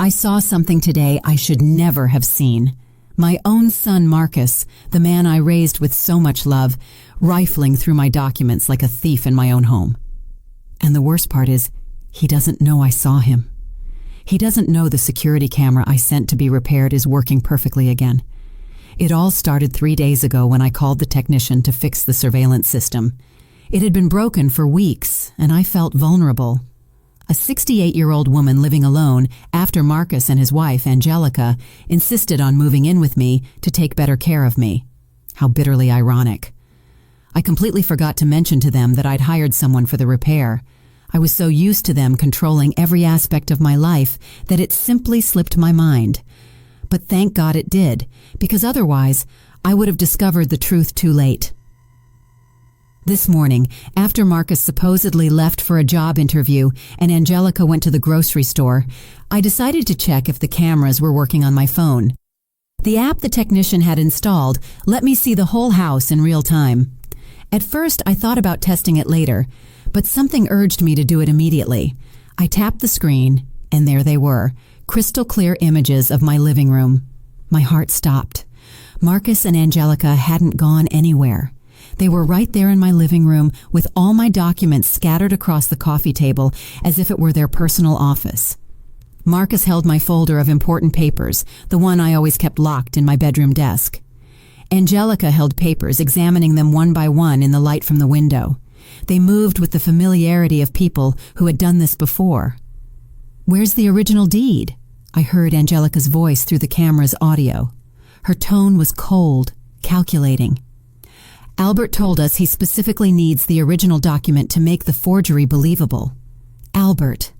I saw something today I should never have seen. My own son Marcus, the man I raised with so much love, rifling through my documents like a thief in my own home. And the worst part is, he doesn't know I saw him. He doesn't know the security camera I sent to be repaired is working perfectly again. It all started 3 days ago when I called the technician to fix the surveillance system. It had been broken for weeks, and I felt vulnerable. A 68-year-old woman living alone after Marcus and his wife, Angelica, insisted on moving in with me to take better care of me. How bitterly ironic. I completely forgot to mention to them that I'd hired someone for the repair. I was so used to them controlling every aspect of my life that it simply slipped my mind. But thank God it did, because otherwise I would have discovered the truth too late. This morning, after Marcus supposedly left for a job interview and Angelica went to the grocery store, I decided to check if the cameras were working on my phone. The app the technician had installed let me see the whole house in real time. At first, I thought about testing it later, but something urged me to do it immediately. I tapped the screen, and there they were, crystal clear images of my living room. My heart stopped. Marcus and Angelica hadn't gone anywhere. They were right there in my living room with all my documents scattered across the coffee table as if it were their personal office. Marcus held my folder of important papers, the one I always kept locked in my bedroom desk. Angelica held papers, examining them one by one in the light from the window. They moved with the familiarity of people who had done this before. "Where's the original deed?" I heard Angelica's voice through the camera's audio. Her tone was cold, calculating. "Albert told us he specifically needs the original document to make the forgery believable." Albert.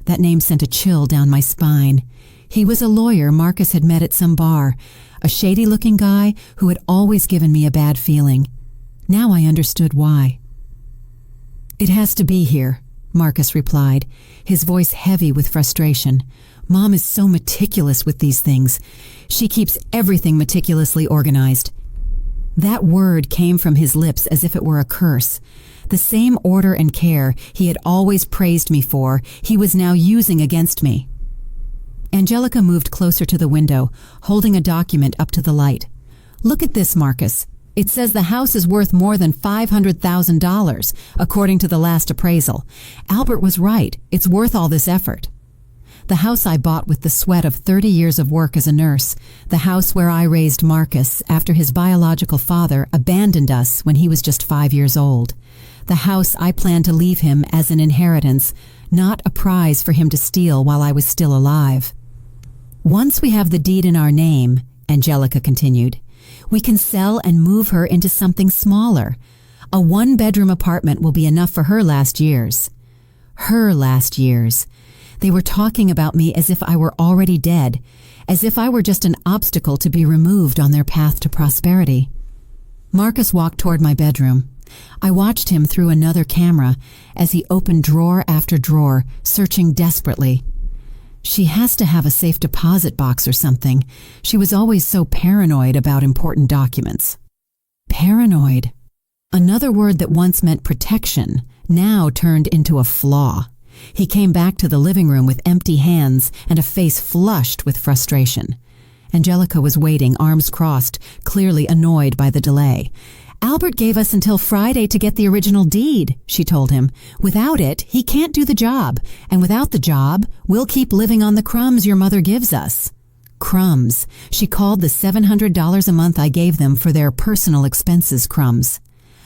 That name sent a chill down my spine. He was a lawyer Marcus had met at some bar, a shady-looking guy who had always given me a bad feeling. Now I understood why. "It has to be here," Marcus replied, his voice heavy with frustration. "Mom is so meticulous with these things. She keeps everything meticulously organized." That word came from his lips as if it were a curse. The same order and care he had always praised me for, he was now using against me. Angelica moved closer to the window, holding a document up to the light. "Look at this, Marcus. It says the house is worth more than $500,000, according to the last appraisal. Albert was right. It's worth all this effort." The house I bought with the sweat of 30 years of work as a nurse, the house where I raised Marcus after his biological father abandoned us when he was just 5 years old. The house I planned to leave him as an inheritance, not a prize for him to steal while I was still alive. "Once we have the deed in our name," Angelica continued, "we can sell and move her into something smaller. A 1-bedroom apartment will be enough for her last years." Her last years. They were talking about me as if I were already dead, as if I were just an obstacle to be removed on their path to prosperity. Marcus walked toward my bedroom. I watched him through another camera as he opened drawer after drawer, searching desperately. "She has to have a safe deposit box or something. She was always so paranoid about important documents." Paranoid. Another word that once meant protection, now turned into a flaw. He came back to the living room with empty hands and a face flushed with frustration. Angelica was waiting, arms crossed, clearly annoyed by the delay. "Albert gave us until Friday to get the original deed," she told him. "Without it, he can't do the job. And without the job, we'll keep living on the crumbs your mother gives us." Crumbs. She called the $700 a month I gave them for their personal expenses crumbs.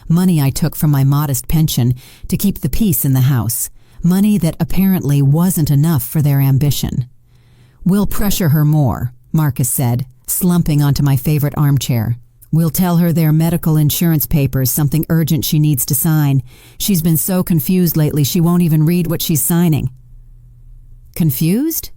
Money I took from my modest pension to keep the peace in the house. Money that apparently wasn't enough for their ambition. "We'll pressure her more," Marcus said, slumping onto my favorite armchair. "We'll tell her their medical insurance papers, something urgent she needs to sign. She's been so confused lately she won't even read what she's signing." Confused?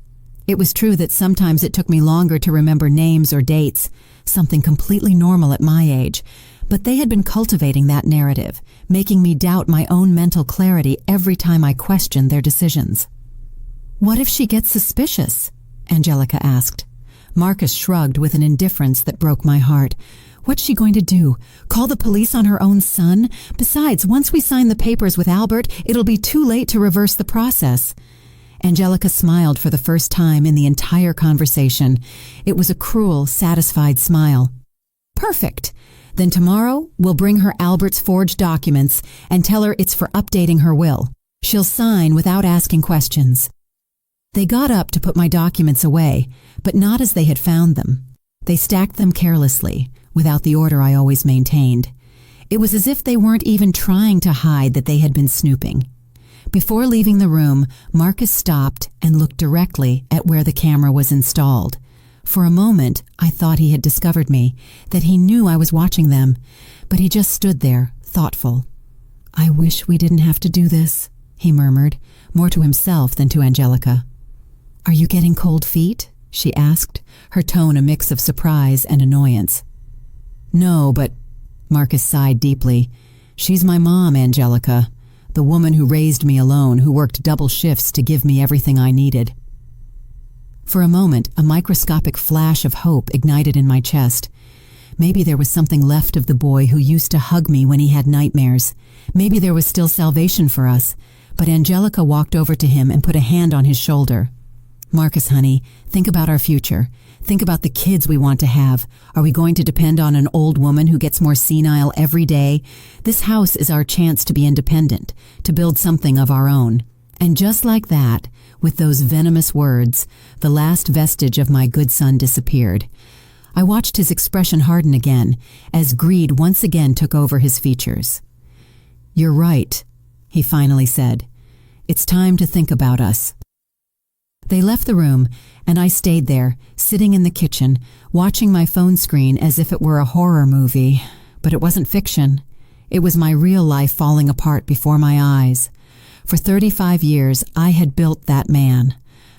It was true that sometimes it took me longer to remember names or dates, something completely normal at my age. But they had been cultivating that narrative, making me doubt my own mental clarity every time I questioned their decisions. "What if she gets suspicious?" Angelica asked. Marcus shrugged with an indifference that broke my heart. "What's she going to do? Call the police on her own son? Besides, once we sign the papers with Albert, it'll be too late to reverse the process." Angelica smiled for the first time in the entire conversation. It was a cruel, satisfied smile. Perfect. Then tomorrow, we'll bring her Albert's forged documents and tell her it's for updating her will. She'll sign without asking questions. They got up to put my documents away, but not as they had found them. They stacked them carelessly, without the order I always maintained. It was as if they weren't even trying to hide that they had been snooping. Before leaving the room, Marcus stopped and looked directly at where the camera was installed. For a moment, I thought he had discovered me, that he knew I was watching them, but he just stood there, thoughtful. "I wish we didn't have to do this," he murmured, more to himself than to Angelica. "Are you getting cold feet?" she asked, her tone a mix of surprise and annoyance. "No, but—" Marcus sighed deeply. "She's my mom, Angelica. The woman who raised me alone, who worked double shifts to give me everything I needed." For a moment, a microscopic flash of hope ignited in my chest. Maybe there was something left of the boy who used to hug me when he had nightmares. Maybe there was still salvation for us. But Angelica walked over to him and put a hand on his shoulder. "Marcus, honey, think about our future. Think about the kids we want to have. Are we going to depend on an old woman who gets more senile every day? This house is our chance to be independent, to build something of our own." And just like that, with those venomous words, the last vestige of my good son disappeared. I watched his expression harden again, as greed once again took over his features. "You're right," he finally said. "It's time to think about us." They left the room, and I stayed there, sitting in the kitchen, watching my phone screen as if it were a horror movie. But it wasn't fiction. It was my real life falling apart before my eyes. For 35 years, I had built that man.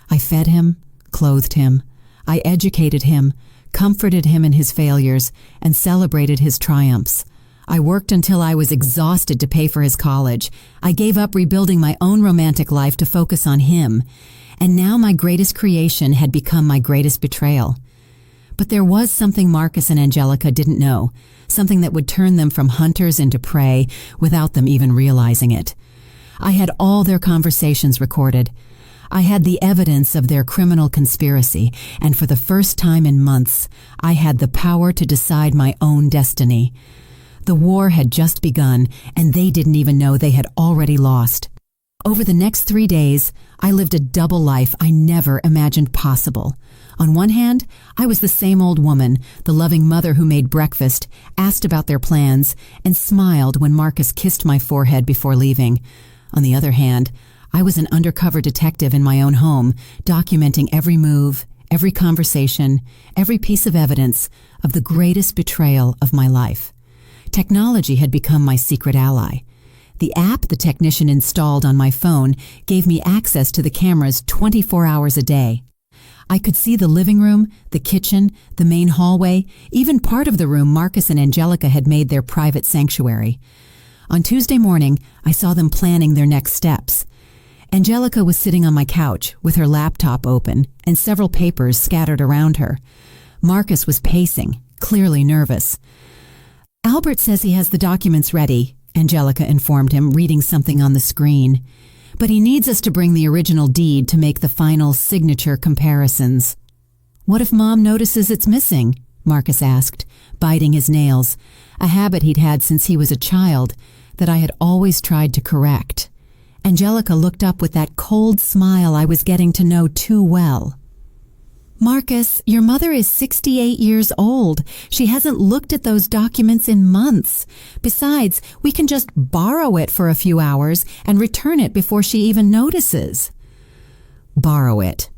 I fed him, clothed him. I educated him, comforted him in his failures, and celebrated his triumphs. I worked until I was exhausted to pay for his college. I gave up rebuilding my own romantic life to focus on him. And now my greatest creation had become my greatest betrayal. But there was something Marcus and Angelica didn't know, something that would turn them from hunters into prey without them even realizing it. I had all their conversations recorded. I had the evidence of their criminal conspiracy, and for the first time in months, I had the power to decide my own destiny. The war had just begun, and they didn't even know they had already lost. Over the next 3 days, I lived a double life I never imagined possible. On one hand, I was the same old woman, the loving mother who made breakfast, asked about their plans, and smiled when Marcus kissed my forehead before leaving. On the other hand, I was an undercover detective in my own home, documenting every move, every conversation, every piece of evidence of the greatest betrayal of my life. Technology had become my secret ally. The app the technician installed on my phone gave me access to the cameras 24 hours a day. I could see the living room, the kitchen, the main hallway, even part of the room Marcus and Angelica had made their private sanctuary. On Tuesday morning, I saw them planning their next steps. Angelica was sitting on my couch with her laptop open and several papers scattered around her. Marcus was pacing, clearly nervous. "Albert says he has the documents ready," Angelica informed him, reading something on the screen. "But he needs us to bring the original deed to make the final signature comparisons." "What if Mom notices it's missing?" Marcus asked, biting his nails, a habit he'd had since he was a child that I had always tried to correct. Angelica looked up with that cold smile I was getting to know too well. "Marcus, your mother is 68 years old. She hasn't looked at those documents in months. Besides, we can just borrow it for a few hours and return it before she even notices." Borrow it.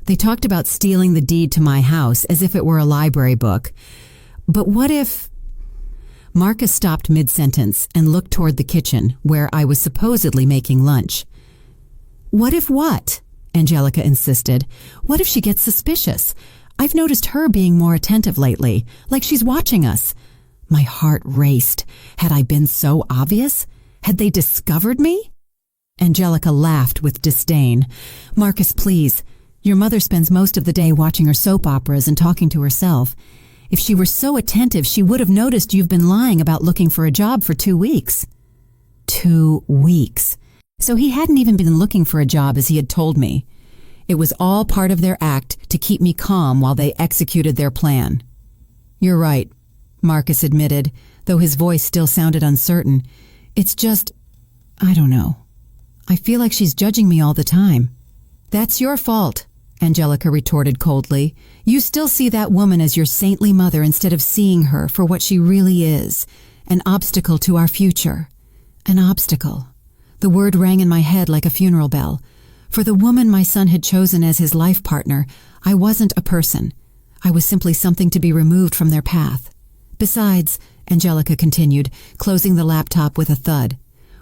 They talked about stealing the deed to my house as if it were a library book. But what if... Marcus stopped mid-sentence and looked toward the kitchen, where I was supposedly making lunch. "What if what?" Angelica insisted. "What if she gets suspicious? I've noticed her being more attentive lately, like she's watching us." My heart raced. Had I been so obvious? Had they discovered me? Angelica laughed with disdain. "Marcus, please. Your mother spends most of the day watching her soap operas and talking to herself. If she were so attentive, she would have noticed you've been lying about looking for a job for 2 weeks." 2 weeks. So he hadn't even been looking for a job as he had told me. It was all part of their act to keep me calm while they executed their plan. "You're right," Marcus admitted, though his voice still sounded uncertain. "It's just, I don't know. I feel like she's judging me all the time." "That's your fault," Angelica retorted coldly. "You still see that woman as your saintly mother instead of seeing her for what she really is, an obstacle to our future." An obstacle. The word rang in my head like a funeral bell. For the woman my son had chosen as his life partner, I wasn't a person. I was simply something to be removed from their path. "Besides," Angelica continued, closing the laptop with a thud,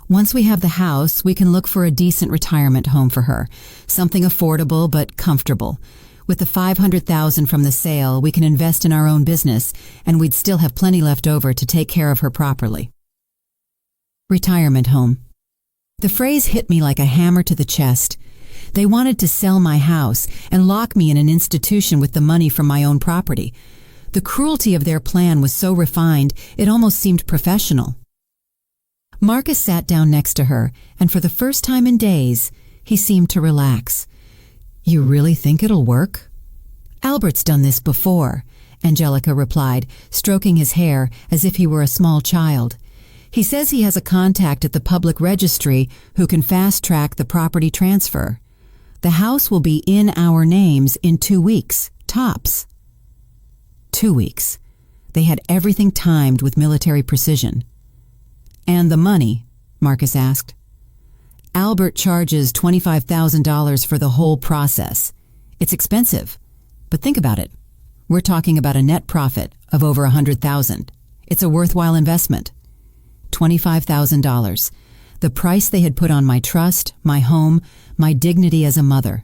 "once we have the house, we can look for a decent retirement home for her, something affordable but comfortable. With the $500,000 from the sale, we can invest in our own business, and we'd still have plenty left over to take care of her properly." Retirement home. The phrase hit me like a hammer to the chest. They wanted to sell my house and lock me in an institution with the money from my own property. The cruelty of their plan was so refined, it almost seemed professional. Marcus sat down next to her, and for the first time in days, he seemed to relax. "You really think it'll work?" "Albert's done this before," Angelica replied, stroking his hair as if he were a small child. "He says he has a contact at the public registry who can fast-track the property transfer. The house will be in our names in 2 weeks, tops." 2 weeks. They had everything timed with military precision. "And the money?" Marcus asked. "Albert charges $25,000 for the whole process. It's expensive, but think about it. We're talking about a net profit of over $100,000. It's a worthwhile investment." $25,000. The price they had put on my trust, my home, my dignity as a mother.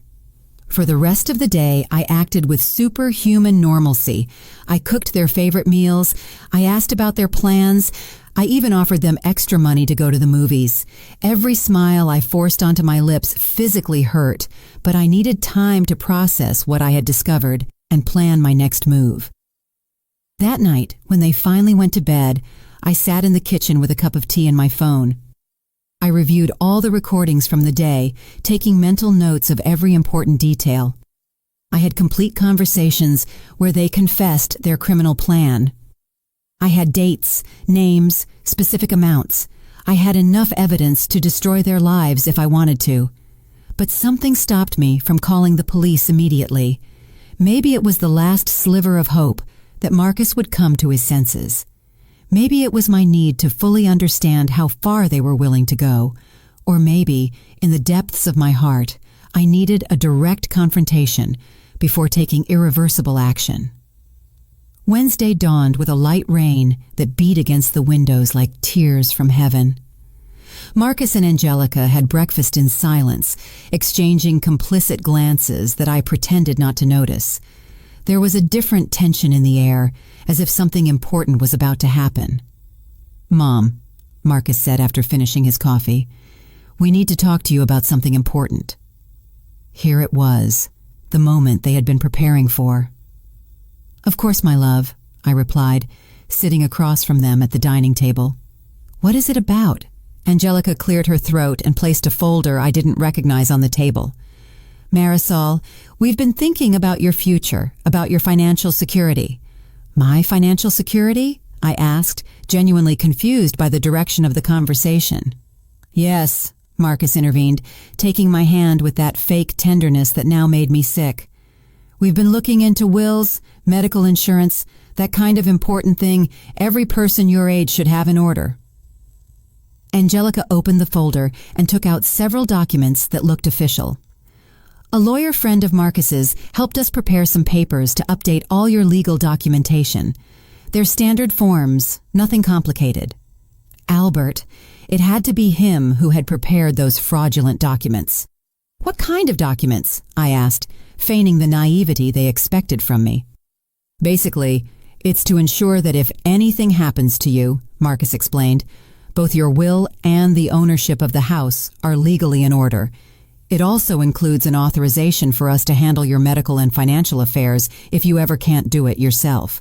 For the rest of the day, I acted with superhuman normalcy. I cooked their favorite meals. I asked about their plans. I even offered them extra money to go to the movies. Every smile I forced onto my lips physically hurt, but I needed time to process what I had discovered and plan my next move. That night, when they finally went to bed, I sat in the kitchen with a cup of tea and my phone. I reviewed all the recordings from the day, taking mental notes of every important detail. I had complete conversations where they confessed their criminal plan. I had dates, names, specific amounts. I had enough evidence to destroy their lives if I wanted to. But something stopped me from calling the police immediately. Maybe it was the last sliver of hope that Marcus would come to his senses. Maybe it was my need to fully understand how far they were willing to go. Or maybe, in the depths of my heart, I needed a direct confrontation before taking irreversible action. Wednesday dawned with a light rain that beat against the windows like tears from heaven. Marcus and Angelica had breakfast in silence, exchanging complicit glances that I pretended not to notice. There was a different tension in the air, as if something important was about to happen. "Mom," Marcus said after finishing his coffee, "we need to talk to you about something important." Here it was, the moment they had been preparing for. "Of course, my love," I replied, sitting across from them at the dining table. "What is it about?" Angelica cleared her throat and placed a folder I didn't recognize on the table. "Marisol, we've been thinking about your future, about your financial security." "My financial security?" I asked, genuinely confused by the direction of the conversation. "Yes," Marcus intervened, taking my hand with that fake tenderness that now made me sick. "We've been looking into wills, medical insurance, that kind of important thing every person your age should have in order." Angelica opened the folder and took out several documents that looked official. "A lawyer friend of Marcus's helped us prepare some papers to update all your legal documentation. They're standard forms, nothing complicated." Albert. It had to be him who had prepared those fraudulent documents. "What kind of documents?" I asked, feigning the naivety they expected from me. "Basically, it's to ensure that if anything happens to you," Marcus explained, "both your will and the ownership of the house are legally in order. It also includes an authorization for us to handle your medical and financial affairs if you ever can't do it yourself."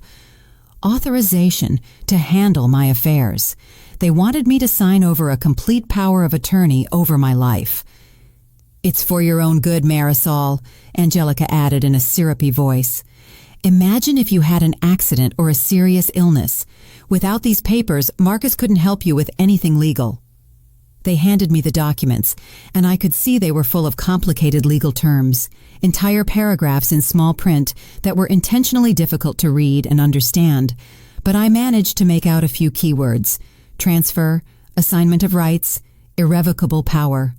Authorization to handle my affairs. They wanted me to sign over a complete power of attorney over my life. "It's for your own good, Marisol," Angelica added in a syrupy voice. "Imagine if you had an accident or a serious illness. Without these papers, Marcus couldn't help you with anything legal." They handed me the documents, and I could see they were full of complicated legal terms, entire paragraphs in small print that were intentionally difficult to read and understand, but I managed to make out a few keywords: transfer, assignment of rights, irrevocable power.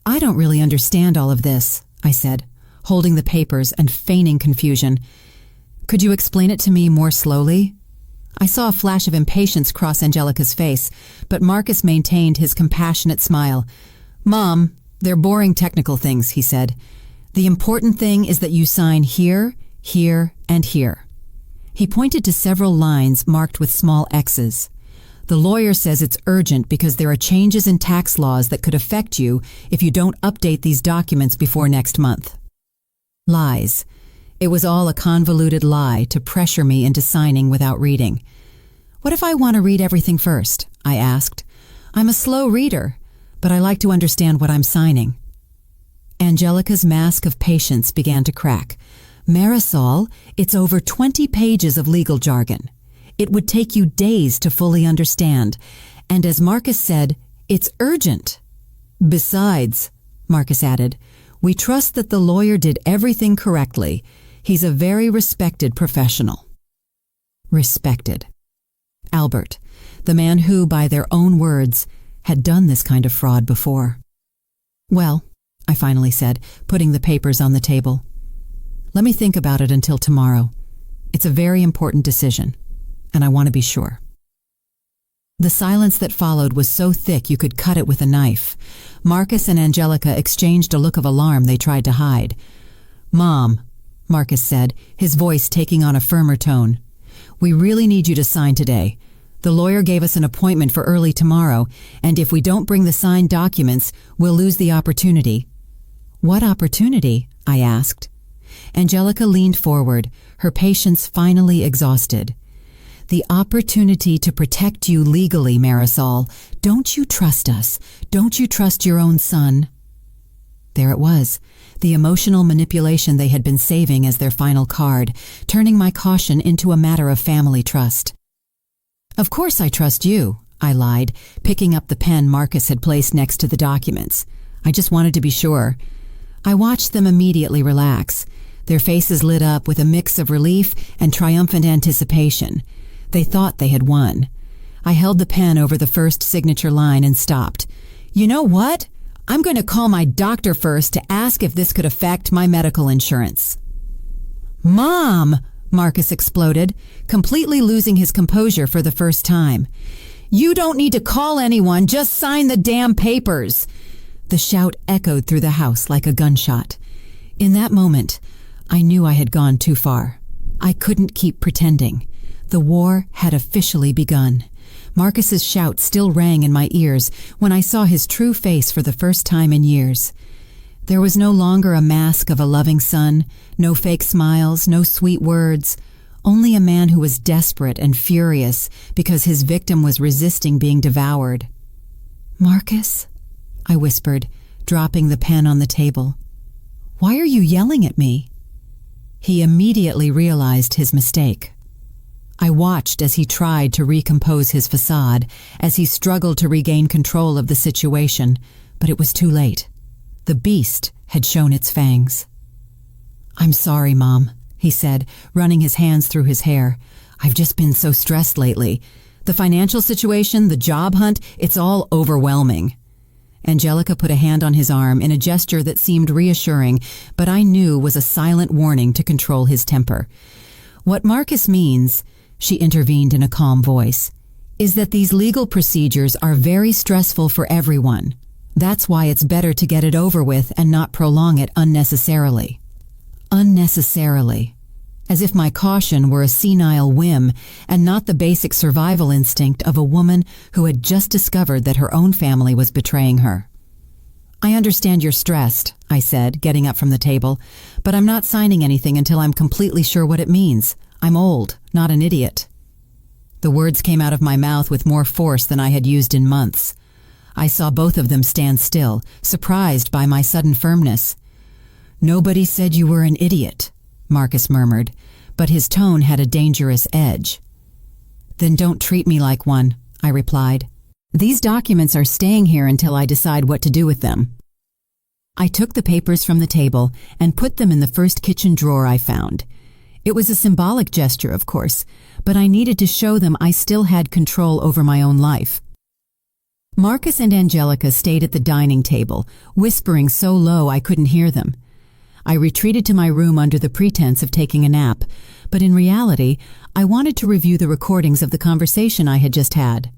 "I don't really understand all of this," I said, holding the papers and feigning confusion. "Could you explain it to me more slowly?" I saw a flash of impatience cross Angelica's face, but Marcus maintained his compassionate smile. "Mom, they're boring technical things," he said. "The important thing is that you sign here, here, and here." He pointed to several lines marked with small X's. "The lawyer says it's urgent because there are changes in tax laws that could affect you if you don't update these documents before next month." Lies. It was all a convoluted lie to pressure me into signing without reading. "What if I want to read everything first?" I asked. "I'm a slow reader, but I like to understand what I'm signing." Angelica's mask of patience began to crack. "Marisol, it's over 20 pages of legal jargon. It would take you days to fully understand. And as Marcus said, it's urgent." "Besides," Marcus added, "we trust that the lawyer did everything correctly. He's a very respected professional." Respected. Albert, the man who, by their own words, had done this kind of fraud before. "Well," I finally said, putting the papers on the table, "let me think about it until tomorrow. It's a very important decision, and I want to be sure." The silence that followed was so thick you could cut it with a knife. Marcus and Angelica exchanged a look of alarm they tried to hide. "Mom," Marcus said, his voice taking on a firmer tone, "we really need you to sign today. The lawyer gave us an appointment for early tomorrow, and if we don't bring the signed documents, we'll lose the opportunity." "What opportunity?" I asked. Angelica leaned forward, her patience finally exhausted. "The opportunity to protect you legally, Marisol. Don't you trust us? Don't you trust your own son?" There it was, the emotional manipulation they had been saving as their final card, turning my caution into a matter of family trust. "Of course I trust you," I lied, picking up the pen Marcus had placed next to the documents. "I just wanted to be sure." I watched them immediately relax. Their faces lit up with a mix of relief and triumphant anticipation. They thought they had won. I held the pen over the first signature line and stopped. "You know what? I'm going to call my doctor first to ask if this could affect my medical insurance." "Mom!" Marcus exploded, completely losing his composure for the first time. "You don't need to call anyone, just sign the damn papers." The shout echoed through the house like a gunshot. In that moment, I knew I had gone too far. I couldn't keep pretending. The war had officially begun. Marcus's shout still rang in my ears when I saw his true face for the first time in years. There was no longer a mask of a loving son, no fake smiles, no sweet words, only a man who was desperate and furious because his victim was resisting being devoured. "Marcus?" I whispered, dropping the pen on the table. "Why are you yelling at me?" He immediately realized his mistake. I watched as he tried to recompose his facade, as he struggled to regain control of the situation, but it was too late. The beast had shown its fangs. "I'm sorry, Mom," he said, running his hands through his hair. "I've just been so stressed lately. The financial situation, the job hunt, it's all overwhelming." Angelica put a hand on his arm in a gesture that seemed reassuring, but I knew was a silent warning to control his temper. "What Marcus means," she intervened in a calm voice, "is that these legal procedures are very stressful for everyone. That's why it's better to get it over with and not prolong it unnecessarily." Unnecessarily. As if my caution were a senile whim and not the basic survival instinct of a woman who had just discovered that her own family was betraying her. "I understand you're stressed," I said, getting up from the table, "but I'm not signing anything until I'm completely sure what it means. I'm old, not an idiot." The words came out of my mouth with more force than I had used in months. I saw both of them stand still, surprised by my sudden firmness. "Nobody said you were an idiot," Marcus murmured, but his tone had a dangerous edge. "Then don't treat me like one," I replied. "These documents are staying here until I decide what to do with them." I took the papers from the table and put them in the first kitchen drawer I found. It was a symbolic gesture, of course, but I needed to show them I still had control over my own life. Marcus and Angelica stayed at the dining table, whispering so low I couldn't hear them. I retreated to my room under the pretense of taking a nap, but in reality, I wanted to review the recordings of the conversation I had just had.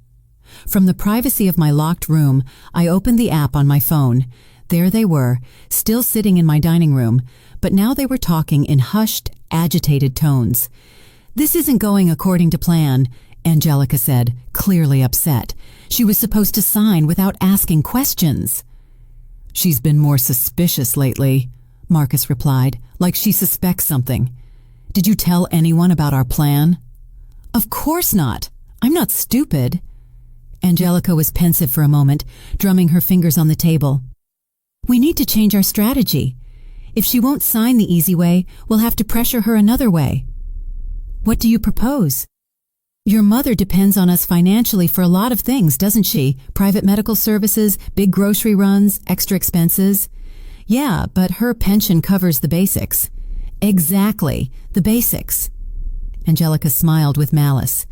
From the privacy of my locked room, I opened the app on my phone. There they were, still sitting in my dining room, but now they were talking in hushed, agitated tones. "This isn't going according to plan," Angelica said, clearly upset. She was supposed to sign without asking questions. "She's been more suspicious lately," Marcus replied, "like she suspects something. Did you tell anyone about our plan?" "Of course not. I'm not stupid." Angelica was pensive for a moment, drumming her fingers on the table. "We need to change our strategy. If she won't sign the easy way, we'll have to pressure her another way." "What do you propose?" "Your mother depends on us financially for a lot of things, doesn't she? Private medical services, big grocery runs, extra expenses." "Yeah, but her pension covers the basics." "Exactly, the basics." Angelica smiled with malice.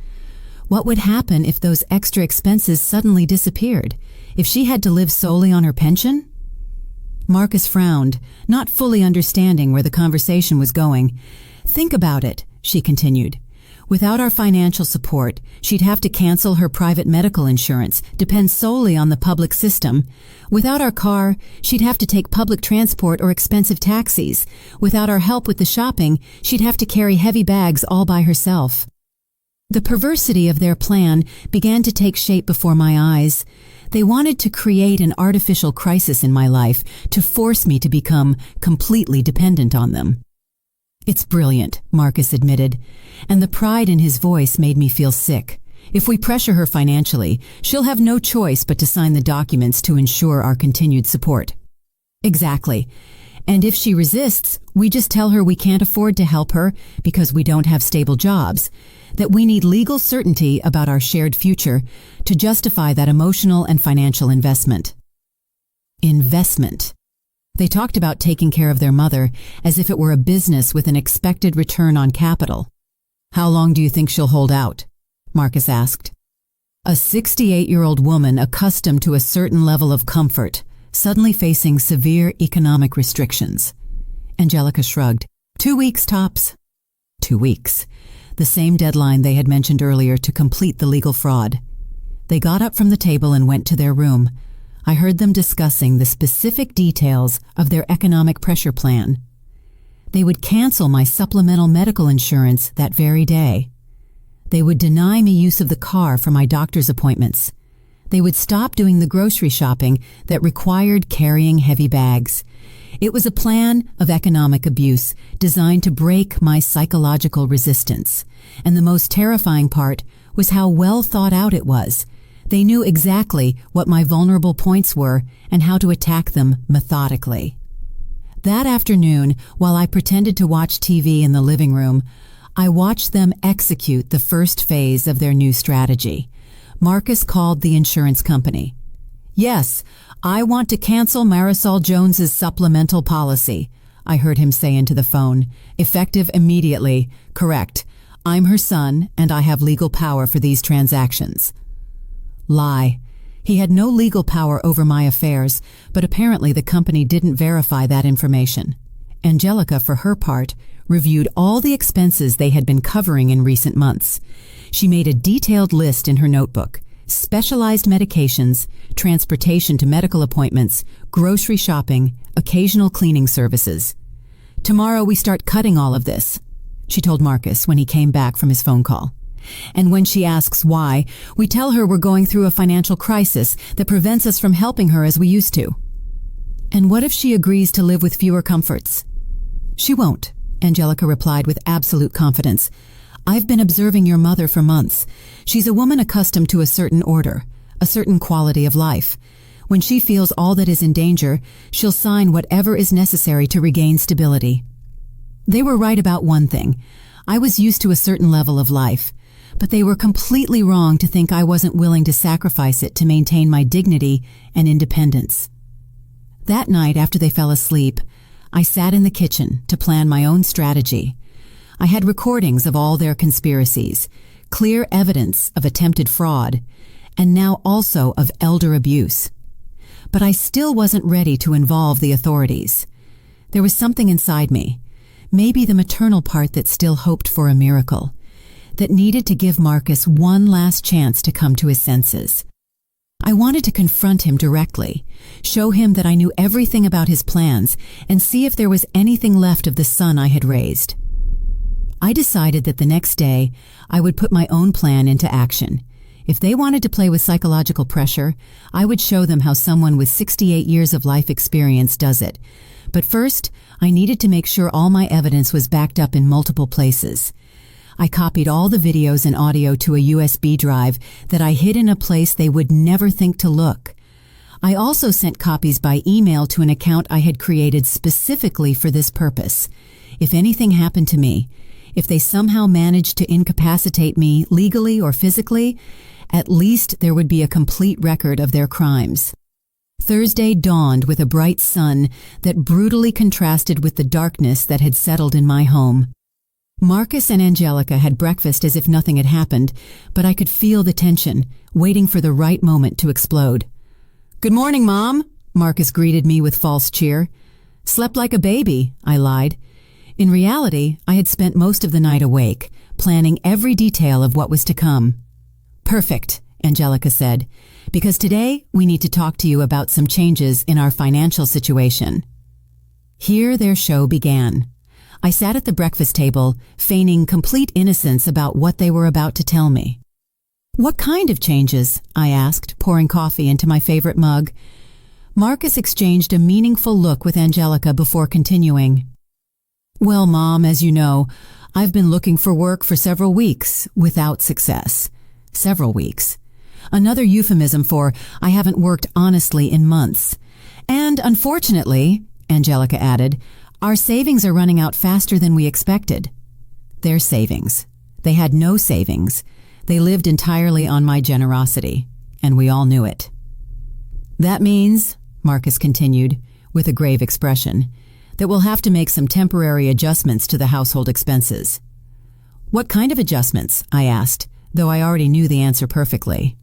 What would happen if those extra expenses suddenly disappeared? If she had to live solely on her pension? Marcus frowned, not fully understanding where the conversation was going. "Think about it," she continued. "Without our financial support, she'd have to cancel her private medical insurance, depend solely on the public system. Without our car, she'd have to take public transport or expensive taxis. Without our help with the shopping, she'd have to carry heavy bags all by herself." The perversity of their plan began to take shape before my eyes. They wanted to create an artificial crisis in my life to force me to become completely dependent on them. "It's brilliant," Marcus admitted, and the pride in his voice made me feel sick. "If we pressure her financially, she'll have no choice but to sign the documents to ensure our continued support." "Exactly. And if she resists, we just tell her we can't afford to help her because we don't have stable jobs, that we need legal certainty about our shared future to justify that emotional and financial investment." Investment. They talked about taking care of their mother as if it were a business with an expected return on capital. "How long do you think she'll hold out?" Marcus asked. A 68-year-old woman accustomed to a certain level of comfort, suddenly facing severe economic restrictions. Angelica shrugged. 2 weeks tops. 2 weeks. The same deadline they had mentioned earlier to complete the legal fraud. They got up from the table and went to their room. I heard them discussing the specific details of their economic pressure plan. They would cancel my supplemental medical insurance that very day. They would deny me use of the car for my doctor's appointments. They would stop doing the grocery shopping that required carrying heavy bags. It was a plan of economic abuse designed to break my psychological resistance. And the most terrifying part was how well thought out it was. They knew exactly what my vulnerable points were and how to attack them methodically. That afternoon, while I pretended to watch TV in the living room, I watched them execute the first phase of their new strategy. Marcus called the insurance company. "Yes, I want to cancel Marisol Jones's supplemental policy," I heard him say into the phone. "Effective immediately. Correct. I'm her son, and I have legal power for these transactions." Lie. He had no legal power over my affairs, but apparently the company didn't verify that information. Angelica, for her part, reviewed all the expenses they had been covering in recent months. She made a detailed list in her notebook: specialized medications, transportation to medical appointments, grocery shopping, occasional cleaning services. "Tomorrow we start cutting all of this," she told Marcus when he came back from his phone call. "And when she asks why, we tell her we're going through a financial crisis that prevents us from helping her as we used to." "And what if she agrees to live with fewer comforts?" "She won't," Angelica replied with absolute confidence. I've been observing your mother for months. She's a woman accustomed to a certain order, a certain quality of life. When she feels all that is in danger, she'll sign whatever is necessary to regain stability. They were right about one thing. I was used to a certain level of life, but they were completely wrong to think I wasn't willing to sacrifice it to maintain my dignity and independence. That night, after they fell asleep, I sat in the kitchen to plan my own strategy. I had recordings of all their conspiracies, clear evidence of attempted fraud, and now also of elder abuse. But I still wasn't ready to involve the authorities. There was something inside me, maybe the maternal part that still hoped for a miracle, that needed to give Marcus one last chance to come to his senses. I wanted to confront him directly, show him that I knew everything about his plans, and see if there was anything left of the son I had raised. I decided that the next day I would put my own plan into action. If they wanted to play with psychological pressure, I would show them how someone with 68 years of life experience does it. But first, I needed to make sure all my evidence was backed up in multiple places. I copied all the videos and audio to a USB drive that I hid in a place they would never think to look. I also sent copies by email to an account I had created specifically for this purpose. If anything happened to me, if they somehow managed to incapacitate me legally or physically, at least there would be a complete record of their crimes. Thursday dawned with a bright sun that brutally contrasted with the darkness that had settled in my home. Marcus and Angelica had breakfast as if nothing had happened, but I could feel the tension, waiting for the right moment to explode. "Good morning, Mom," Marcus greeted me with false cheer. "Slept like a baby," I lied. In reality, I had spent most of the night awake, planning every detail of what was to come. "Perfect," Angelica said, "because today we need to talk to you about some changes in our financial situation." Here their show began. I sat at the breakfast table, feigning complete innocence about what they were about to tell me. "What kind of changes?" I asked, pouring coffee into my favorite mug. Marcus exchanged a meaningful look with Angelica before continuing. "Well, Mom, as you know, I've been looking for work for several weeks, without success. Several weeks. Another euphemism for I haven't worked honestly in months. And unfortunately," Angelica added, "our savings are running out faster than we expected." Their savings. They had no savings. They lived entirely on my generosity, and we all knew it. "That means," Marcus continued, with a grave expression, "that we'll have to make some temporary adjustments to the household expenses." "What kind of adjustments?" I asked, though I already knew the answer perfectly.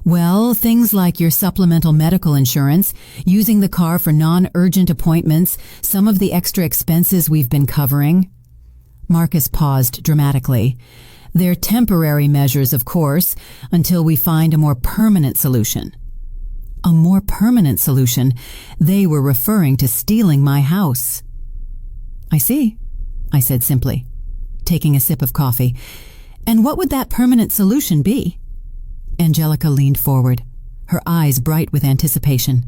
"Well, things like your supplemental medical insurance, using the car for non-urgent appointments, some of the extra expenses we've been covering." Marcus paused dramatically. "They're temporary measures, of course, until we find a more permanent solution." A more permanent solution? They were referring to stealing my house. "I see," I said simply, taking a sip of coffee. "And what would that permanent solution be?" Angelica leaned forward, her eyes bright with anticipation.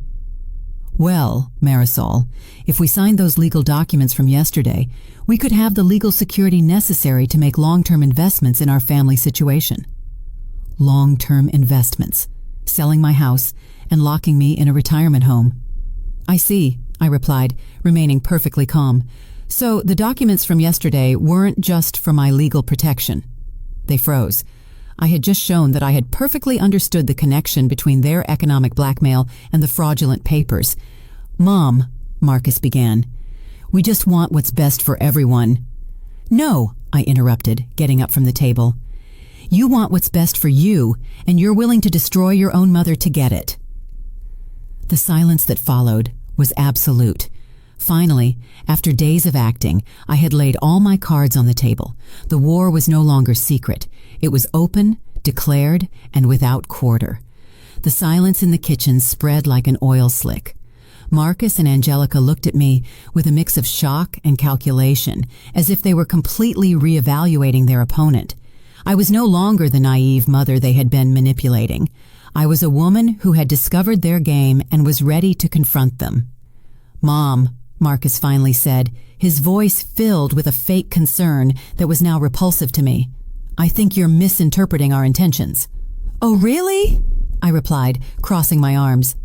"Well, Marisol, if we signed those legal documents from yesterday, we could have the legal security necessary to make long-term investments in our family situation." Long-term investments, selling my house and locking me in a retirement home. "I see," I replied, remaining perfectly calm. "So the documents from yesterday weren't just for my legal protection." They froze. I had just shown that I had perfectly understood the connection between their economic blackmail and the fraudulent papers. "Mom," Marcus began, "we just want what's best for everyone." "No," I interrupted, getting up from the table. "You want what's best for you, and you're willing to destroy your own mother to get it." The silence that followed was absolute. Finally, after days of acting, I had laid all my cards on the table. The war was no longer secret. It was open, declared, and without quarter. The silence in the kitchen spread like an oil slick. Marcus and Angelica looked at me with a mix of shock and calculation, as if they were completely reevaluating their opponent. I was no longer the naive mother they had been manipulating. I was a woman who had discovered their game and was ready to confront them. "Mom," Marcus finally said, his voice filled with a fake concern that was now repulsive to me. I think you're misinterpreting our intentions. Oh, really? I replied, crossing my arms.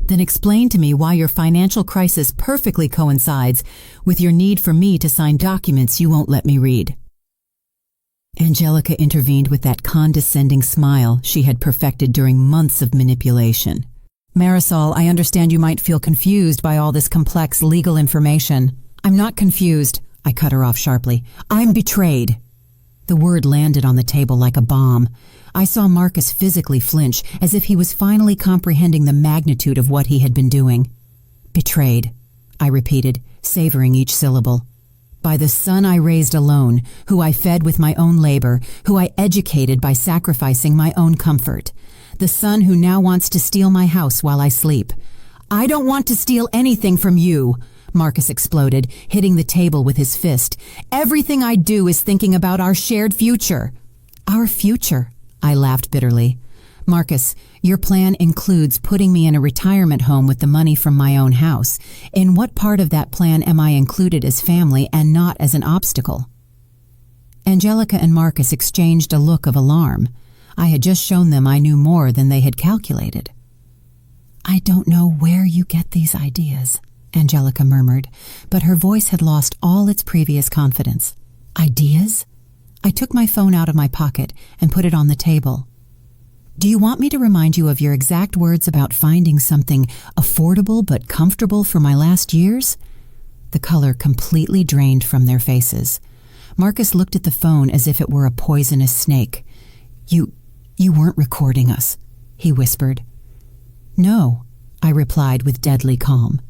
Then explain to me why your financial crisis perfectly coincides with your need for me to sign documents you won't let me read. Angelica intervened with that condescending smile she had perfected during months of manipulation. Marisol, I understand you might feel confused by all this complex legal information. I'm not confused, I cut her off sharply. I'm betrayed. The word landed on the table like a bomb. I saw Marcus physically flinch, as if he was finally comprehending the magnitude of what he had been doing. Betrayed, I repeated, savoring each syllable. By the son I raised alone, who I fed with my own labor, who I educated by sacrificing my own comfort. The son who now wants to steal my house while I sleep. I don't want to steal anything from you, Marcus exploded, hitting the table with his fist. Everything I do is thinking about our shared future. Our future, I laughed bitterly. Marcus, your plan includes putting me in a retirement home with the money from my own house. In what part of that plan am I included as family and not as an obstacle? Angelica and Marcus exchanged a look of alarm. I had just shown them I knew more than they had calculated. I don't know where you get these ideas, Angelica murmured, but her voice had lost all its previous confidence. Ideas? I took my phone out of my pocket and put it on the table. Do you want me to remind you of your exact words about finding something affordable but comfortable for my last years? The color completely drained from their faces. Marcus looked at the phone as if it were a poisonous snake. You weren't recording us, he whispered. No, I replied with deadly calm.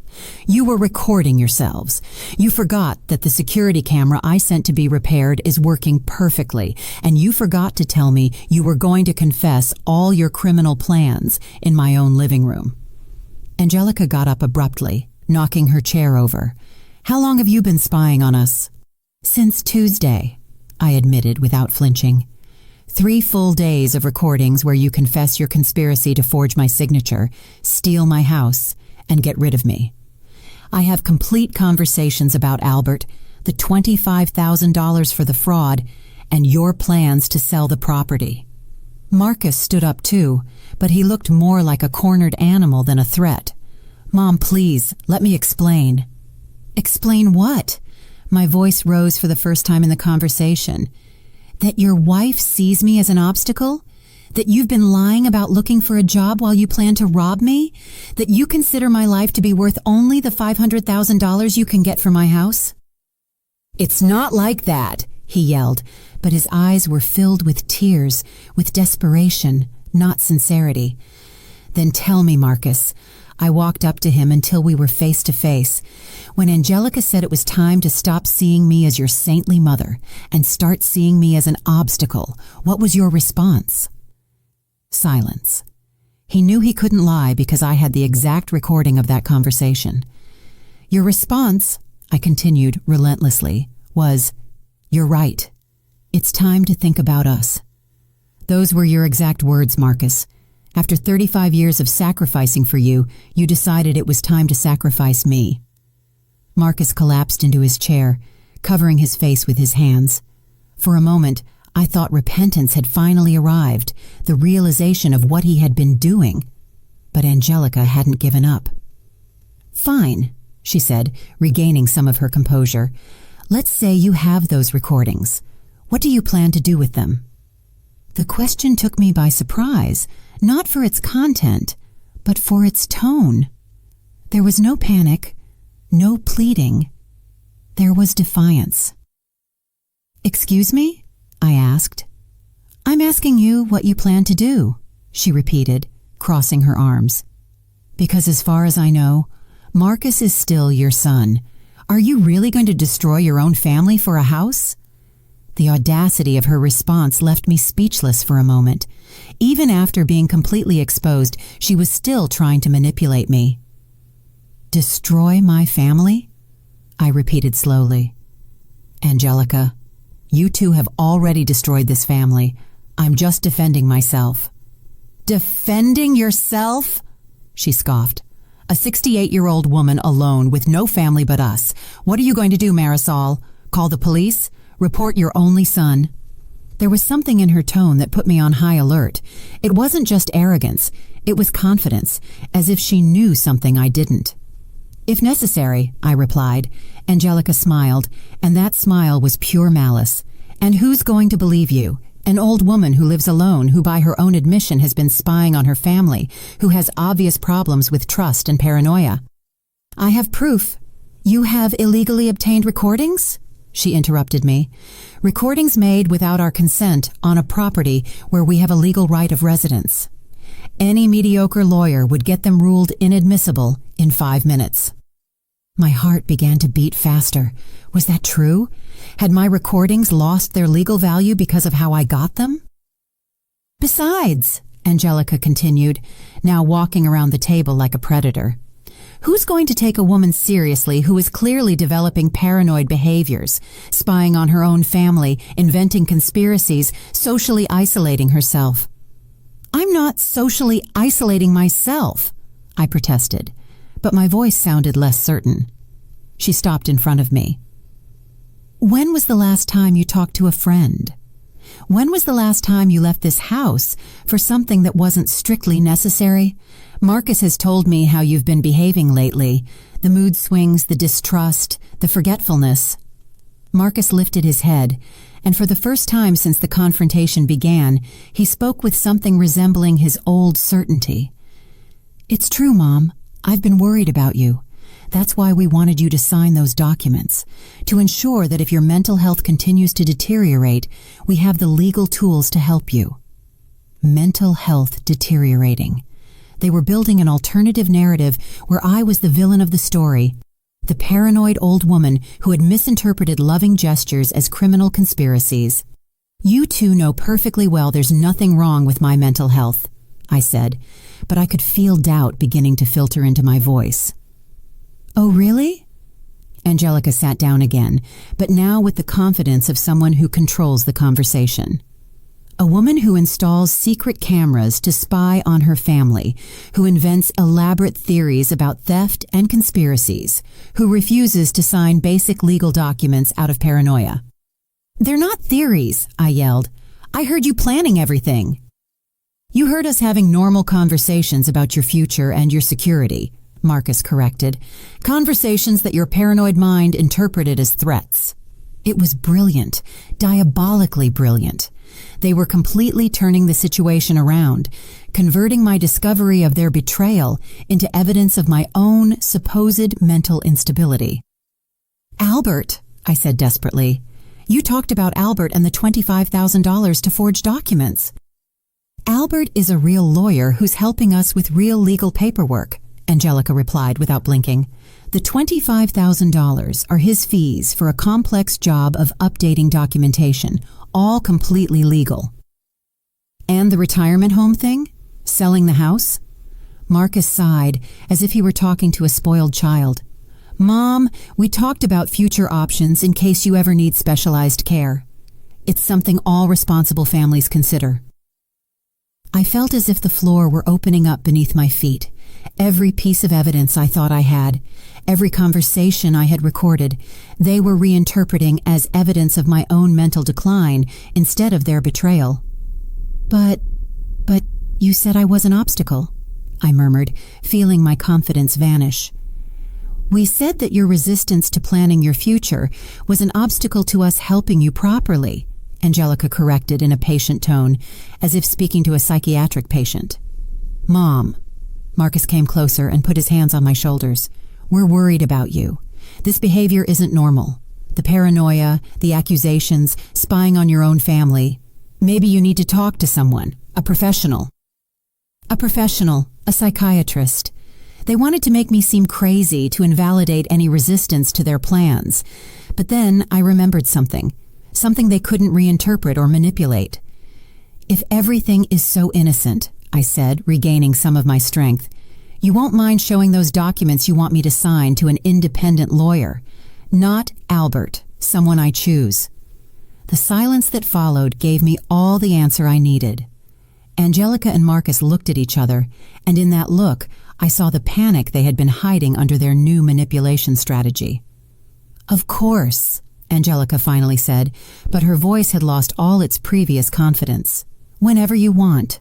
You were recording yourselves. You forgot that the security camera I sent to be repaired is working perfectly, and you forgot to tell me you were going to confess all your criminal plans in my own living room. Angelica got up abruptly, knocking her chair over. How long have you been spying on us? Since Tuesday, I admitted without flinching. 3 full days of recordings where you confess your conspiracy to forge my signature, steal my house, and get rid of me. I have complete conversations about Albert, the $25,000 for the fraud, and your plans to sell the property. Marcus stood up too, but he looked more like a cornered animal than a threat. Mom, please, let me explain. Explain what? My voice rose for the first time in the conversation. That your wife sees me as an obstacle? That you've been lying about looking for a job while you plan to rob me? That you consider my life to be worth only the $500,000 you can get for my house? It's not like that, he yelled, but his eyes were filled with tears, with desperation, not sincerity. Then tell me, Marcus. I walked up to him until we were face to face. When Angelica said it was time to stop seeing me as your saintly mother and start seeing me as an obstacle, what was your response? Silence. He knew he couldn't lie because I had the exact recording of that conversation. Your response, I continued relentlessly, was, "You're right. It's time to think about us." Those were your exact words, Marcus. After 35 years of sacrificing for you, you decided it was time to sacrifice me. Marcus collapsed into his chair, covering his face with his hands. For a moment, I thought repentance had finally arrived, the realization of what he had been doing. But Angelica hadn't given up. Fine, she said, regaining some of her composure. Let's say you have those recordings. What do you plan to do with them? The question took me by surprise, not for its content, but for its tone. There was no panic, no pleading. There was defiance. Excuse me? I asked. I'm asking you what you plan to do, she repeated, crossing her arms. Because as far as I know, Marcus is still your son. Are you really going to destroy your own family for a house? The audacity of her response left me speechless for a moment. Even after being completely exposed, she was still trying to manipulate me. Destroy my family? I repeated slowly. Angelica, you two have already destroyed this family. I'm just defending myself. Defending yourself? She scoffed. A 68-year-old woman alone with no family but us. What are you going to do, Marisol? Call the police? Report your only son? There was something in her tone that put me on high alert. It wasn't just arrogance. It was confidence, as if she knew something I didn't. If necessary, I replied. Angelica smiled, and that smile was pure malice. And who's going to believe you? An old woman who lives alone, who by her own admission has been spying on her family, who has obvious problems with trust and paranoia. I have proof. You have illegally obtained recordings? She interrupted me. Recordings made without our consent on a property where we have a legal right of residence. Any mediocre lawyer would get them ruled inadmissible in 5 minutes. My heart began to beat faster. Was that true? Had my recordings lost their legal value because of how I got them? Besides, Angelica continued, now walking around the table like a predator, who's going to take a woman seriously who is clearly developing paranoid behaviors, spying on her own family, inventing conspiracies, socially isolating herself? I'm not socially isolating myself, I protested, but my voice sounded less certain. She stopped in front of me. When was the last time you talked to a friend? When was the last time you left this house for something that wasn't strictly necessary? Marcus has told me how you've been behaving lately. The mood swings, the distrust, the forgetfulness. Marcus lifted his head, and for the first time since the confrontation began, he spoke with something resembling his old certainty. It's true, Mom. I've been worried about you. That's why we wanted you to sign those documents, to ensure that if your mental health continues to deteriorate, we have the legal tools to help you. Mental health deteriorating. They were building an alternative narrative where I was the villain of the story, the paranoid old woman who had misinterpreted loving gestures as criminal conspiracies. You two know perfectly well there's nothing wrong with my mental health, I said, but I could feel doubt beginning to filter into my voice. Oh, really? Angelica sat down again, but now with the confidence of someone who controls the conversation. A woman who installs secret cameras to spy on her family, who invents elaborate theories about theft and conspiracies, who refuses to sign basic legal documents out of paranoia. They're not theories, I yelled. I heard you planning everything. You heard us having normal conversations about your future and your security, Marcus corrected. Conversations that your paranoid mind interpreted as threats. It was brilliant, diabolically brilliant. They were completely turning the situation around, converting my discovery of their betrayal into evidence of my own supposed mental instability. Albert, I said desperately. You talked about Albert and the $25,000 to forge documents. Albert is a real lawyer who's helping us with real legal paperwork, Angelica replied without blinking. The $25,000 are his fees for a complex job of updating documentation, all completely legal. And the retirement home thing? Selling the house? Marcus sighed, as if he were talking to a spoiled child. Mom, we talked about future options in case you ever need specialized care. It's something all responsible families consider. I felt as if the floor were opening up beneath my feet. Every piece of evidence I thought I had, every conversation I had recorded, they were reinterpreting as evidence of my own mental decline instead of their betrayal. But you said I was an obstacle, I murmured, feeling my confidence vanish. We said that your resistance to planning your future was an obstacle to us helping you properly, Angelica corrected in a patient tone, as if speaking to a psychiatric patient. Mom. Marcus came closer and put his hands on my shoulders. We're worried about you. This behavior isn't normal. The paranoia, the accusations, spying on your own family. Maybe you need to talk to someone, a professional. A psychiatrist. They wanted to make me seem crazy to invalidate any resistance to their plans. But then I remembered something they couldn't reinterpret or manipulate. If everything is so innocent, I said, regaining some of my strength, you won't mind showing those documents you want me to sign to an independent lawyer. Not Albert, someone I choose. The silence that followed gave me all the answer I needed. Angelica and Marcus looked at each other, and in that look, I saw the panic they had been hiding under their new manipulation strategy. "Of course," Angelica finally said, but her voice had lost all its previous confidence. "Whenever you want."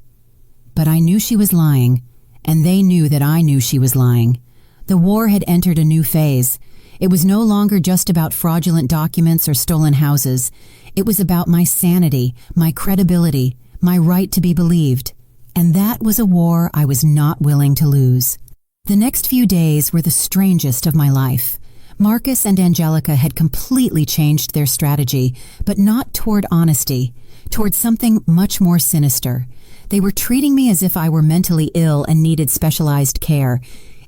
But I knew she was lying, and they knew that I knew she was lying. The war had entered a new phase. It was no longer just about fraudulent documents or stolen houses. It was about my sanity, my credibility, my right to be believed. And that was a war I was not willing to lose. The next few days were the strangest of my life. Marcus and Angelica had completely changed their strategy, but not toward honesty, toward something much more sinister. They were treating me as if I were mentally ill and needed specialized care.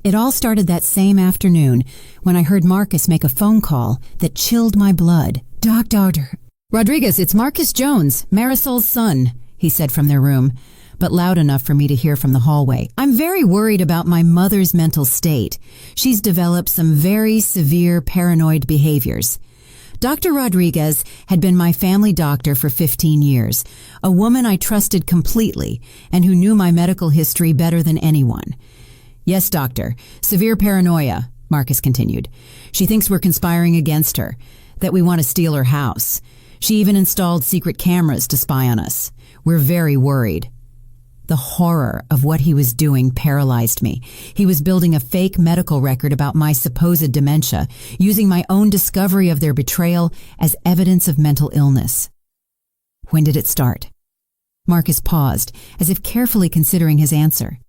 It all started that same afternoon when I heard Marcus make a phone call that chilled my blood. "Dr. Rodriguez, it's Marcus Jones, Marisol's son," he said from their room, but loud enough for me to hear from the hallway. "I'm very worried about my mother's mental state. She's developed some very severe paranoid behaviors." Dr. Rodriguez had been my family doctor for 15 years, a woman I trusted completely and who knew my medical history better than anyone. "Yes, doctor, severe paranoia," Marcus continued. "She thinks we're conspiring against her, that we want to steal her house. She even installed secret cameras to spy on us. We're very worried." The horror of what he was doing paralyzed me. He was building a fake medical record about my supposed dementia, using my own discovery of their betrayal as evidence of mental illness. "When did it start?" Marcus paused, as if carefully considering his answer.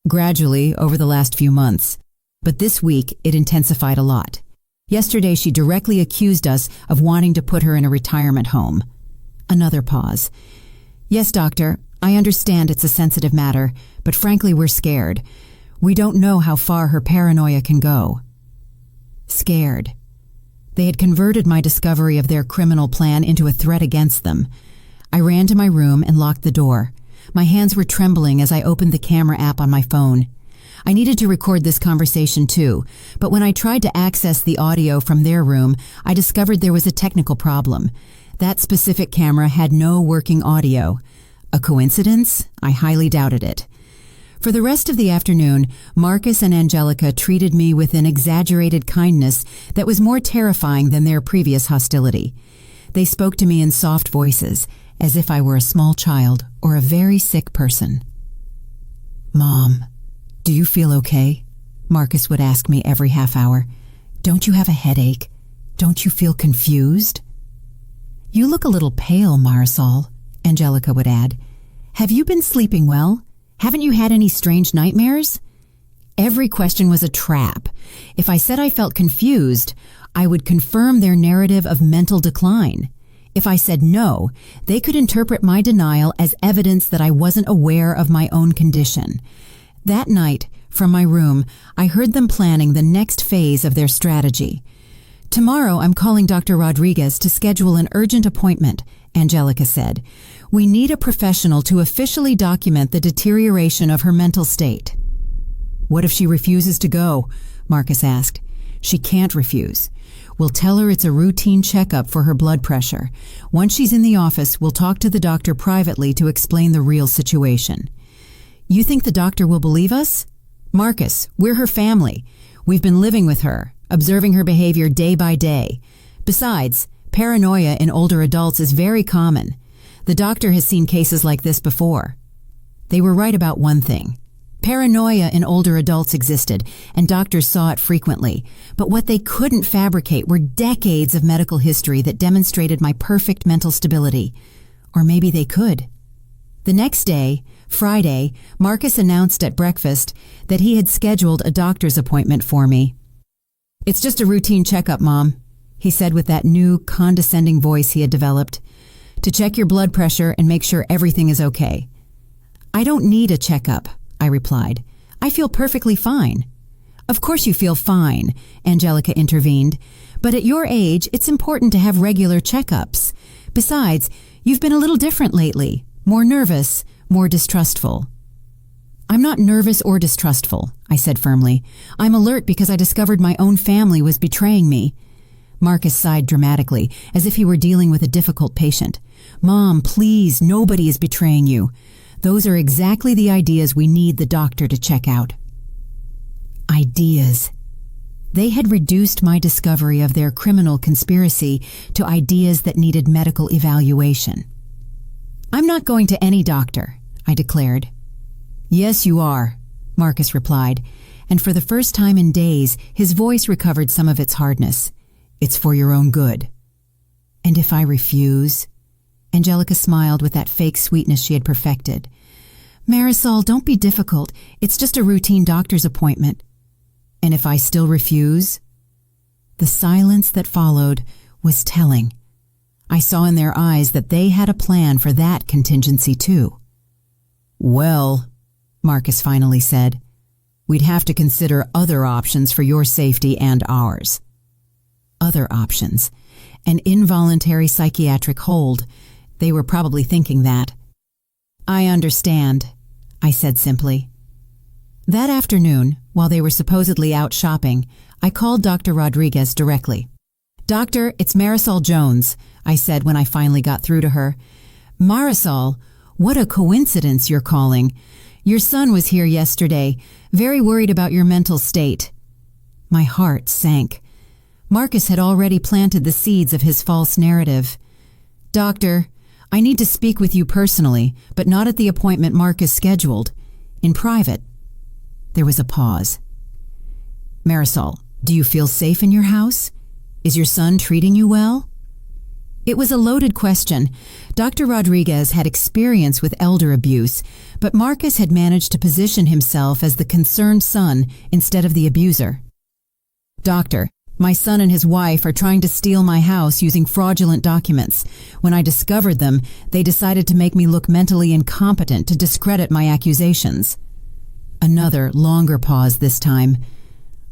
"Gradually, over the last few months. But this week, it intensified a lot. Yesterday, she directly accused us of wanting to put her in a retirement home." Another pause. "Yes, doctor, I understand it's a sensitive matter, but frankly, we're scared. We don't know how far her paranoia can go." Scared. They had converted my discovery of their criminal plan into a threat against them. I ran to my room and locked the door. My hands were trembling as I opened the camera app on my phone. I needed to record this conversation too, but when I tried to access the audio from their room, I discovered there was a technical problem. That specific camera had no working audio. A coincidence? I highly doubted it. For the rest of the afternoon, Marcus and Angelica treated me with an exaggerated kindness that was more terrifying than their previous hostility. They spoke to me in soft voices, as if I were a small child or a very sick person. "Mom, do you feel okay?" Marcus would ask me every half hour. "Don't you have a headache? Don't you feel confused?" "You look a little pale, Marisol," Angelica would add. "Have you been sleeping well? Haven't you had any strange nightmares?" Every question was a trap. If I said I felt confused, I would confirm their narrative of mental decline. If I said no, they could interpret my denial as evidence that I wasn't aware of my own condition. That night, from my room, I heard them planning the next phase of their strategy. "Tomorrow I'm calling Dr. Rodriguez to schedule an urgent appointment," Angelica said. "We need a professional to officially document the deterioration of her mental state." "What if she refuses to go?" Marcus asked. "She can't refuse. We'll tell her it's a routine checkup for her blood pressure. Once she's in the office, we'll talk to the doctor privately to explain the real situation." "You think the doctor will believe us?" "Marcus, we're her family. We've been living with her, observing her behavior day by day. Besides, paranoia in older adults is very common. The doctor has seen cases like this before." They were right about one thing. Paranoia in older adults existed, and doctors saw it frequently. But what they couldn't fabricate were decades of medical history that demonstrated my perfect mental stability. Or maybe they could. The next day, Friday, Marcus announced at breakfast that he had scheduled a doctor's appointment for me. "It's just a routine checkup, Mom," he said with that new, condescending voice he had developed, "to check your blood pressure and make sure everything is okay." "I don't need a checkup," I replied. "I feel perfectly fine." "Of course you feel fine," Angelica intervened, "but at your age, it's important to have regular checkups. Besides, you've been a little different lately, more nervous, more distrustful." "I'm not nervous or distrustful," I said firmly. "I'm alert because I discovered my own family was betraying me." Marcus sighed dramatically, as if he were dealing with a difficult patient. "Mom, please, nobody is betraying you. Those are exactly the ideas we need the doctor to check out." Ideas. They had reduced my discovery of their criminal conspiracy to ideas that needed medical evaluation. "I'm not going to any doctor," I declared. "Yes, you are," Marcus replied, and for the first time in days, his voice recovered some of its hardness. "It's for your own good." "And if I refuse?" Angelica smiled with that fake sweetness she had perfected. "Marisol, don't be difficult. It's just a routine doctor's appointment." "And if I still refuse?" The silence that followed was telling. I saw in their eyes that they had a plan for that contingency too. "Well," Marcus finally said, "we'd have to consider other options for your safety and ours." Other options. An involuntary psychiatric hold. They were probably thinking that. "I understand," I said simply. That afternoon, while they were supposedly out shopping, I called Dr. Rodriguez directly. "Doctor, it's Marisol Jones," I said when I finally got through to her. "Marisol, what a coincidence you're calling. Your son was here yesterday, very worried about your mental state." My heart sank. Marcus had already planted the seeds of his false narrative. "Doctor, I need to speak with you personally, but not at the appointment Marcus scheduled. In private." There was a pause. "Marisol, do you feel safe in your house? Is your son treating you well?" It was a loaded question. Dr. Rodriguez had experience with elder abuse, but Marcus had managed to position himself as the concerned son instead of the abuser. "Doctor, my son and his wife are trying to steal my house using fraudulent documents. When I discovered them, they decided to make me look mentally incompetent to discredit my accusations." Another, longer pause this time.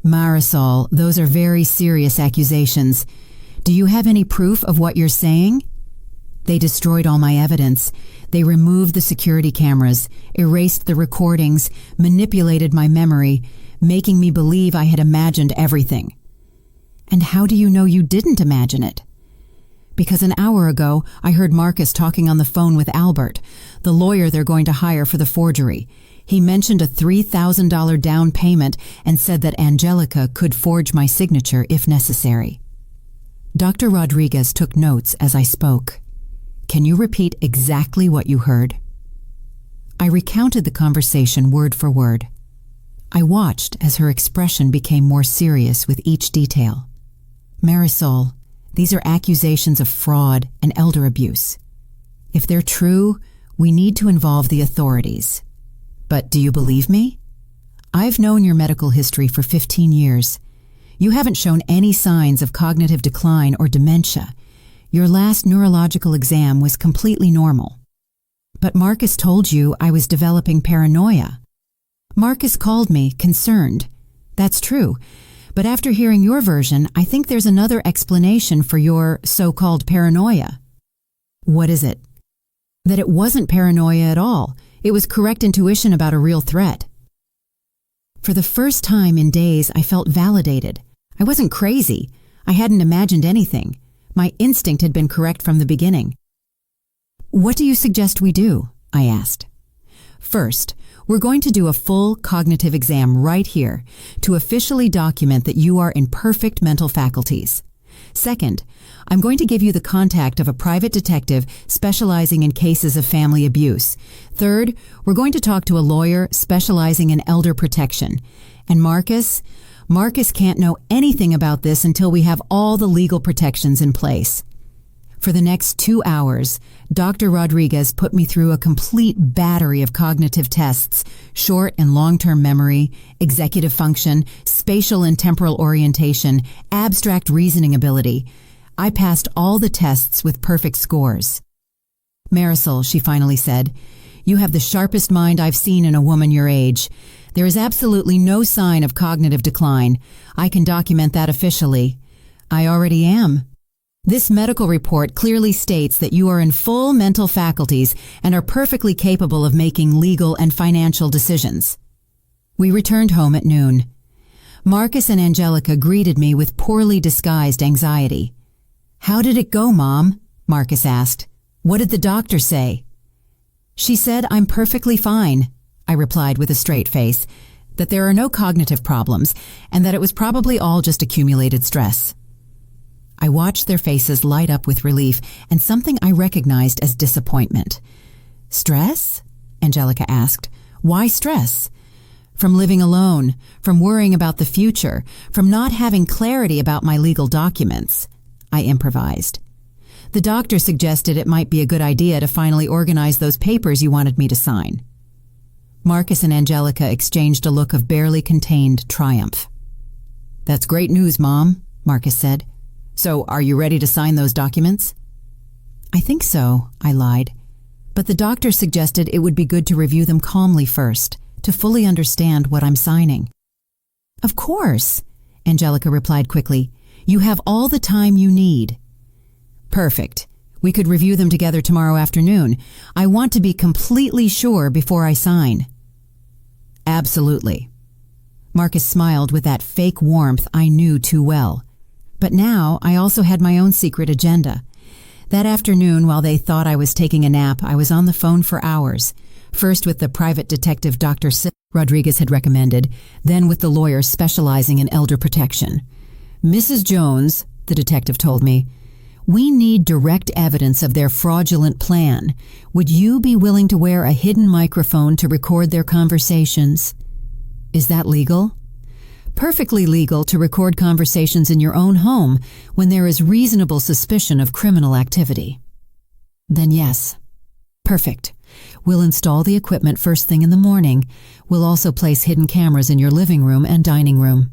"Marisol, those are very serious accusations. Do you have any proof of what you're saying?" They destroyed all my evidence. They removed the security cameras, erased the recordings, manipulated my memory, making me believe I had imagined everything. "And how do you know you didn't imagine it?" "Because an hour ago, I heard Marcus talking on the phone with Albert, the lawyer they're going to hire for the forgery. He mentioned a $3,000 down payment and said that Angelica could forge my signature if necessary." Dr. Rodriguez took notes as I spoke. "Can you repeat exactly what you heard?" I recounted the conversation word for word. I watched as her expression became more serious with each detail. "Marisol, these are accusations of fraud and elder abuse. If they're true, we need to involve the authorities. But do you believe me? I've known your medical history for 15 years. You haven't shown any signs of cognitive decline or dementia. Your last neurological exam was completely normal. But Marcus told you I was developing paranoia. Marcus called me concerned. That's true. But after hearing your version, I think there's another explanation for your so-called paranoia." "What is it?" "That it wasn't paranoia at all. It was correct intuition about a real threat." For the first time in days, I felt validated. I wasn't crazy. I hadn't imagined anything. My instinct had been correct from the beginning. "What do you suggest we do?" I asked. "First, we're going to do a full cognitive exam right here to officially document that you are in perfect mental faculties. Second, I'm going to give you the contact of a private detective specializing in cases of family abuse. Third, we're going to talk to a lawyer specializing in elder protection. And Marcus can't know anything about this until we have all the legal protections in place." For the next 2 hours, Dr. Rodriguez put me through a complete battery of cognitive tests, short and long-term memory, executive function, spatial and temporal orientation, abstract reasoning ability. I passed all the tests with perfect scores. "Marisol," she finally said, "you have the sharpest mind I've seen in a woman your age. There is absolutely no sign of cognitive decline. I can document that officially. I already am. This medical report clearly states that you are in full mental faculties and are perfectly capable of making legal and financial decisions." We returned home at noon. Marcus and Angelica greeted me with poorly disguised anxiety. "How did it go, Mom?" Marcus asked. "What did the doctor say?" "She said I'm perfectly fine," I replied with a straight face. that there are no cognitive problems, and that it was probably all just accumulated stress. I watched their faces light up with relief and something I recognized as disappointment. Stress? Angelica asked. Why stress? From living alone, from worrying about the future, from not having clarity about my legal documents, I improvised. The doctor suggested it might be a good idea to finally organize those papers you wanted me to sign. Marcus and Angelica exchanged a look of barely contained triumph. That's great news, Mom, Marcus said. So, are you ready to sign those documents? I think so, I lied. But the doctor suggested it would be good to review them calmly first, to fully understand what I'm signing. Of course, Angelica replied quickly. You have all the time you need. Perfect. We could review them together tomorrow afternoon. I want to be completely sure before I sign. Absolutely. Marcus smiled with that fake warmth I knew too well. But now I also had my own secret agenda. That afternoon, while they thought I was taking a nap, I was on the phone for hours. First with the private detective Dr. Rodriguez had recommended, then with the lawyer specializing in elder protection. Mrs. Jones, the detective told me, we need direct evidence of their fraudulent plan. Would you be willing to wear a hidden microphone to record their conversations? Is that legal? Perfectly legal to record conversations in your own home when there is reasonable suspicion of criminal activity. Then yes. Perfect. We'll install the equipment first thing in the morning. We'll also place hidden cameras in your living room and dining room.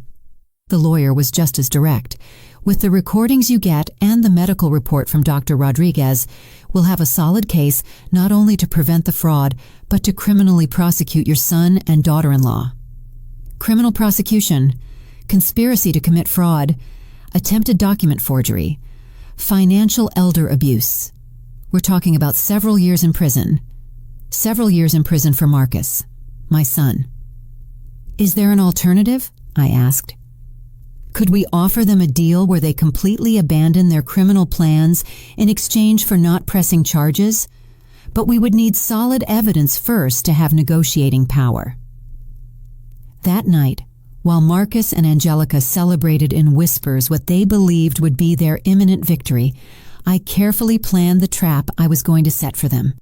The lawyer was just as direct. With the recordings you get and the medical report from Dr. Rodriguez, we'll have a solid case not only to prevent the fraud, but to criminally prosecute your son and daughter-in-law. Criminal prosecution, conspiracy to commit fraud, attempted document forgery, financial elder abuse. We're talking about several years in prison. Several years in prison for Marcus, my son. Is there an alternative? I asked. Could we offer them a deal where they completely abandon their criminal plans in exchange for not pressing charges? But we would need solid evidence first to have negotiating power. That night, while Marcus and Angelica celebrated in whispers what they believed would be their imminent victory, I carefully planned the trap I was going to set for them.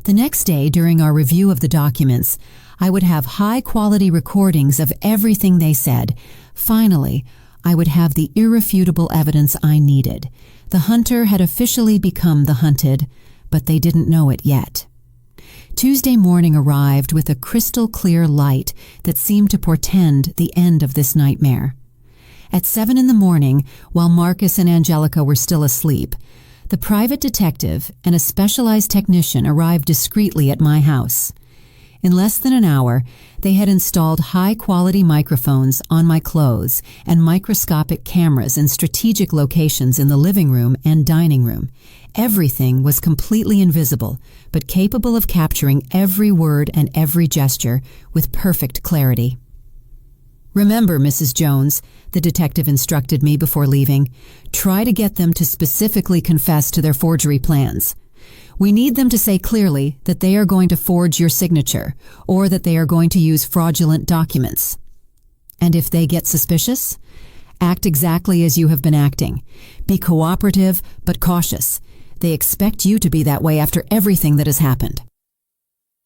The next day, during our review of the documents, I would have high-quality recordings of everything they said. Finally, I would have the irrefutable evidence I needed. The hunter had officially become the hunted, but they didn't know it yet. Tuesday morning arrived with a crystal-clear light that seemed to portend the end of this nightmare. At 7 a.m, while Marcus and Angelica were still asleep, the private detective and a specialized technician arrived discreetly at my house. In less than an hour, they had installed high-quality microphones on my clothes and microscopic cameras in strategic locations in the living room and dining room. Everything was completely invisible, but capable of capturing every word and every gesture with perfect clarity. Remember, Mrs. Jones, the detective instructed me before leaving, try to get them to specifically confess to their forgery plans. We need them to say clearly that they are going to forge your signature or that they are going to use fraudulent documents. And if they get suspicious, act exactly as you have been acting. Be cooperative but cautious. They expect you to be that way after everything that has happened.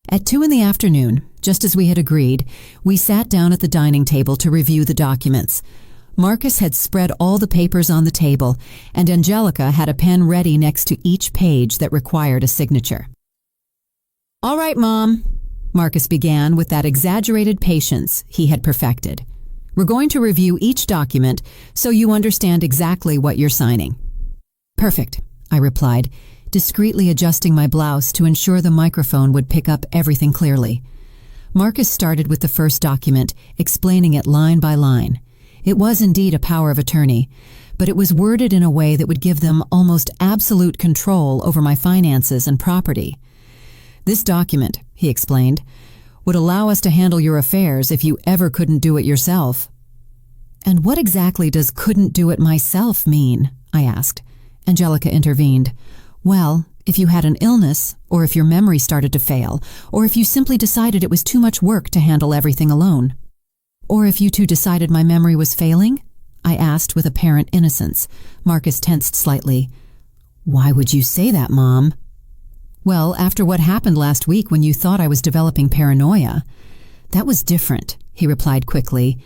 At 2 p.m, just as we had agreed, we sat down at the dining table to review the documents. Marcus had spread all the papers on the table, and Angelica had a pen ready next to each page that required a signature. All right, Mom, Marcus began with that exaggerated patience he had perfected. We're going to review each document so you understand exactly what you're signing. Perfect, I replied, discreetly adjusting my blouse to ensure the microphone would pick up everything clearly. Marcus started with the first document, explaining it line by line. It was indeed a power of attorney, but it was worded in a way that would give them almost absolute control over my finances and property. This document, he explained, would allow us to handle your affairs if you ever couldn't do it yourself. And what exactly does couldn't do it myself mean? I asked. Angelica intervened. Well, if you had an illness, or if your memory started to fail, or if you simply decided it was too much work to handle everything alone. Or if you two decided my memory was failing? I asked with apparent innocence. Marcus tensed slightly. Why would you say that, Mom? Well, after what happened last week when you thought I was developing paranoia. That was different, he replied quickly.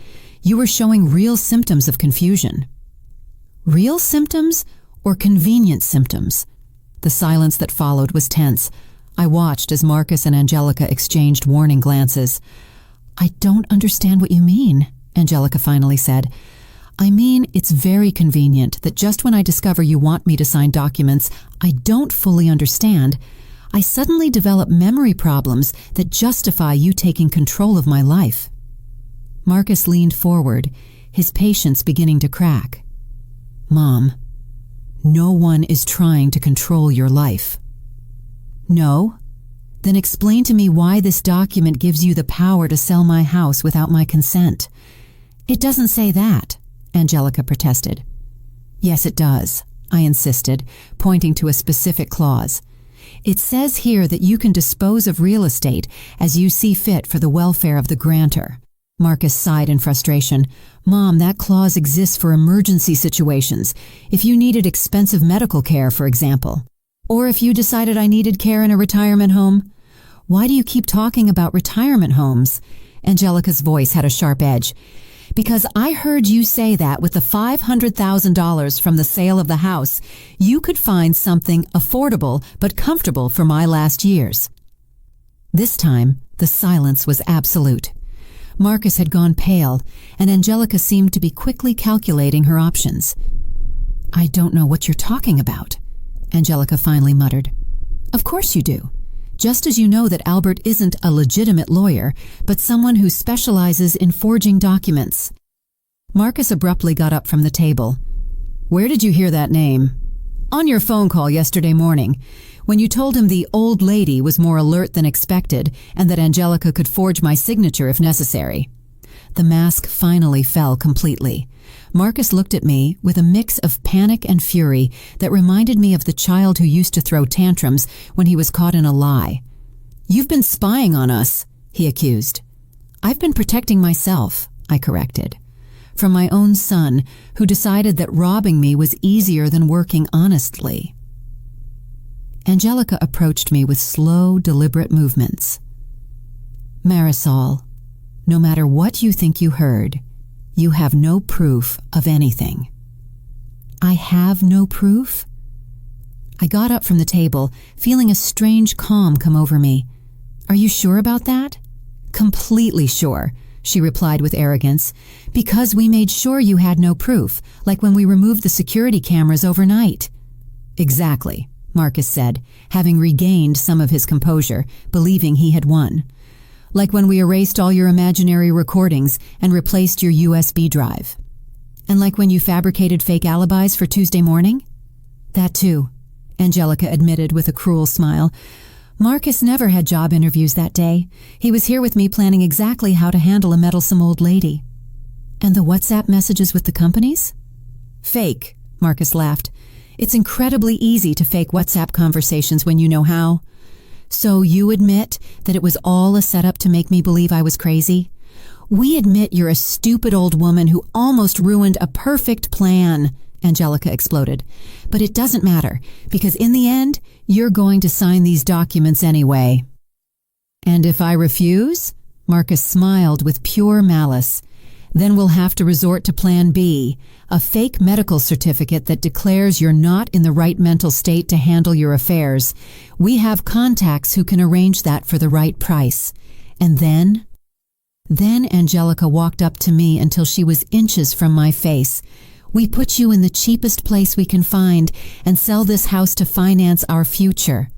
You were showing real symptoms of confusion. Real symptoms or convenient symptoms? The silence that followed was tense. I watched as Marcus and Angelica exchanged warning glances. I don't understand what you mean, Angelica finally said. I mean, it's very convenient that just when I discover you want me to sign documents I don't fully understand, I suddenly develop memory problems that justify you taking control of my life. Marcus leaned forward, his patience beginning to crack. Mom, no one is trying to control your life. No? Then explain to me why this document gives you the power to sell my house without my consent. It doesn't say that, Angelica protested. Yes, it does, I insisted, pointing to a specific clause. It says here that you can dispose of real estate as you see fit for the welfare of the grantor. Marcus sighed in frustration. Mom, that clause exists for emergency situations, if you needed expensive medical care, for example. Or if you decided I needed care in a retirement home. Why do you keep talking about retirement homes? Angelica's voice had a sharp edge. Because I heard you say that with the $500,000 from the sale of the house, you could find something affordable but comfortable for my last years. This time, the silence was absolute. Marcus had gone pale, and Angelica seemed to be quickly calculating her options. I don't know what you're talking about, Angelica finally muttered. Of course you do. Just as you know that Albert isn't a legitimate lawyer, but someone who specializes in forging documents. Marcus abruptly got up from the table. Where did you hear that name? On your phone call yesterday morning, when you told him the old lady was more alert than expected and that Angelica could forge my signature if necessary. The mask finally fell completely. Marcus looked at me with a mix of panic and fury that reminded me of the child who used to throw tantrums when he was caught in a lie. You've been spying on us, he accused. I've been protecting myself, I corrected. From my own son, who decided that robbing me was easier than working honestly. Angelica approached me with slow, deliberate movements. Marisol, no matter what you think you heard, you have no proof of anything. I have no proof? I got up from the table, feeling a strange calm come over me. Are you sure about that? Completely sure, she replied with arrogance, because we made sure you had no proof, like when we removed the security cameras overnight. Exactly, Marcus said, having regained some of his composure, believing he had won. Like when we erased all your imaginary recordings and replaced your USB drive. And like when you fabricated fake alibis for Tuesday morning? That too, Angelica admitted with a cruel smile. Marcus never had job interviews that day. He was here with me planning exactly how to handle a meddlesome old lady. And the WhatsApp messages with the companies? Fake, Marcus laughed. It's incredibly easy to fake WhatsApp conversations when you know how. So you admit that it was all a setup to make me believe I was crazy? We admit you're a stupid old woman who almost ruined a perfect plan, Angelica exploded. But it doesn't matter, because in the end, you're going to sign these documents anyway. And if I refuse? Marcus smiled with pure malice. Then we'll have to resort to Plan B, a fake medical certificate that declares you're not in the right mental state to handle your affairs. We have contacts who can arrange that for the right price. And then? Then Angelica walked up to me until she was inches from my face. We put you in the cheapest place we can find and sell this house to finance our future.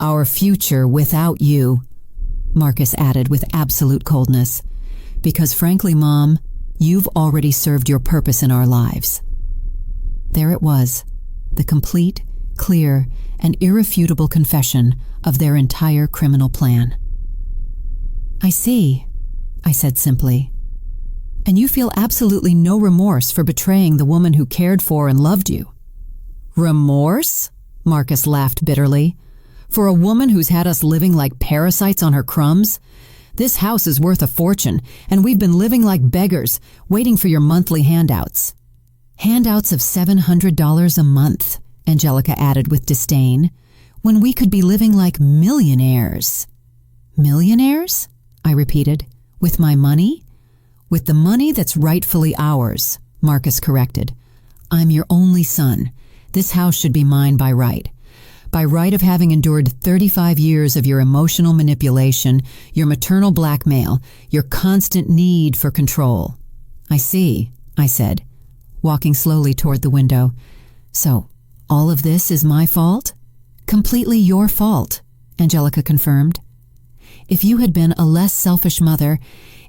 Our future without you, Marcus added with absolute coldness. Because frankly, Mom, you've already served your purpose in our lives. There it was, the complete, clear, and irrefutable confession of their entire criminal plan. I see, I said simply. And you feel absolutely no remorse for betraying the woman who cared for and loved you. Remorse? Marcus laughed bitterly. For a woman who's had us living like parasites on her crumbs? This house is worth a fortune, and we've been living like beggars, waiting for your monthly handouts." "Handouts of $700 a month," Angelica added with disdain, "when we could be living like millionaires." "Millionaires?" I repeated. "With my money?" "With the money that's rightfully ours," Marcus corrected. "I'm your only son. This house should be mine by right. By right of having endured 35 years of your emotional manipulation, your maternal blackmail, your constant need for control." "I see," I said, walking slowly toward the window. "So, all of this is my fault?" "Completely your fault," Angelica confirmed. "If you had been a less selfish mother,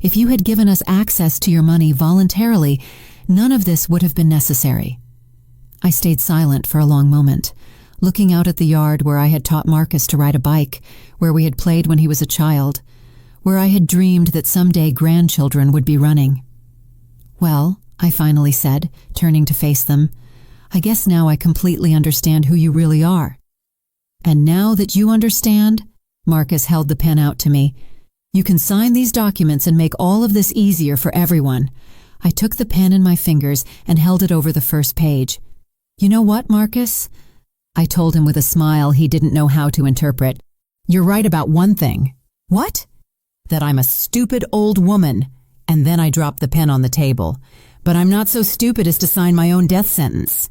if you had given us access to your money voluntarily, none of this would have been necessary." I stayed silent for a long moment, looking out at the yard where I had taught Marcus to ride a bike, where we had played when he was a child, where I had dreamed that someday grandchildren would be running. "Well," I finally said, turning to face them, "I guess now I completely understand who you really are." "And now that you understand," Marcus held the pen out to me, "you can sign these documents and make all of this easier for everyone." I took the pen in my fingers and held it over the first page. "You know what, Marcus?" I told him with a smile he didn't know how to interpret. "You're right about one thing." "What?" "That I'm a stupid old woman." And then I dropped the pen on the table. "But I'm not so stupid as to sign my own death sentence."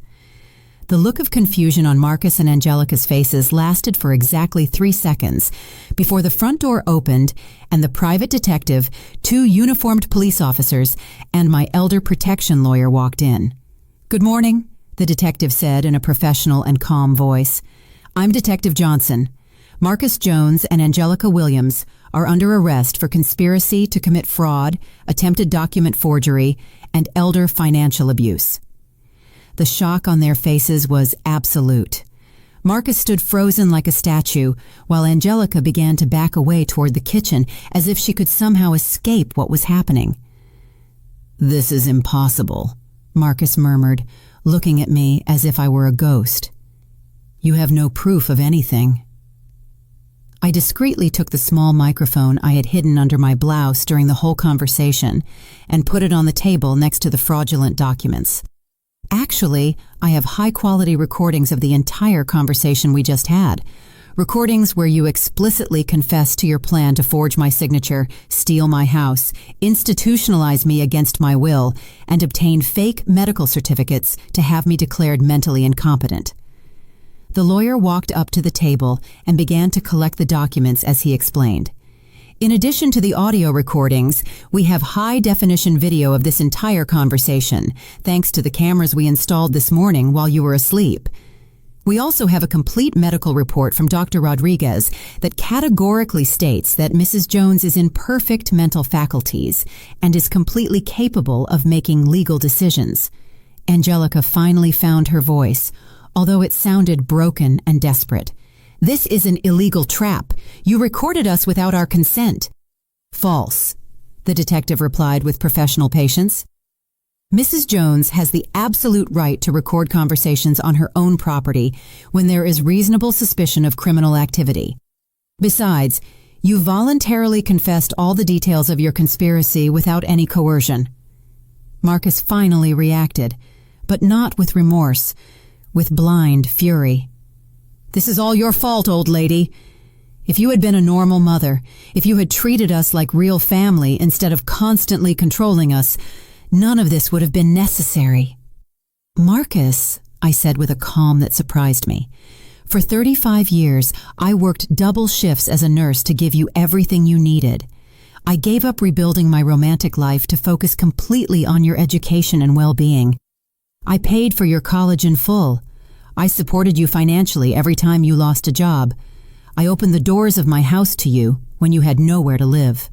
The look of confusion on Marcus and Angelica's faces lasted for exactly 3 seconds before the front door opened and the private detective, 2 uniformed police officers, and my elder protection lawyer walked in. "Good morning," the detective said in a professional and calm voice. "I'm Detective Johnson. Marcus Jones and Angelica Williams are under arrest for conspiracy to commit fraud, attempted document forgery, and elder financial abuse." The shock on their faces was absolute. Marcus stood frozen like a statue, while Angelica began to back away toward the kitchen as if she could somehow escape what was happening. "This is impossible," Marcus murmured, looking at me as if I were a ghost. "You have no proof of anything." I discreetly took the small microphone I had hidden under my blouse during the whole conversation and put it on the table next to the fraudulent documents. "Actually, I have high-quality recordings of the entire conversation we just had. Recordings where you explicitly confess to your plan to forge my signature, steal my house, institutionalize me against my will, and obtain fake medical certificates to have me declared mentally incompetent." The lawyer walked up to the table and began to collect the documents as he explained. "In addition to the audio recordings, we have high-definition video of this entire conversation, thanks to the cameras we installed this morning while you were asleep. We also have a complete medical report from Dr. Rodriguez that categorically states that Mrs. Jones is in perfect mental faculties and is completely capable of making legal decisions." Angelica finally found her voice, although it sounded broken and desperate. "This is an illegal trap. You recorded us without our consent." "False," the detective replied with professional patience. "Mrs. Jones has the absolute right to record conversations on her own property when there is reasonable suspicion of criminal activity. Besides, you voluntarily confessed all the details of your conspiracy without any coercion." Marcus finally reacted, but not with remorse, with blind fury. "This is all your fault, old lady. If you had been a normal mother, if you had treated us like real family instead of constantly controlling us, none of this would have been necessary." "Marcus," I said with a calm that surprised me, "for 35 years, I worked double shifts as a nurse to give you everything you needed. I gave up rebuilding my romantic life to focus completely on your education and well-being. I paid for your college in full. I supported you financially every time you lost a job. I opened the doors of my house to you when you had nowhere to live."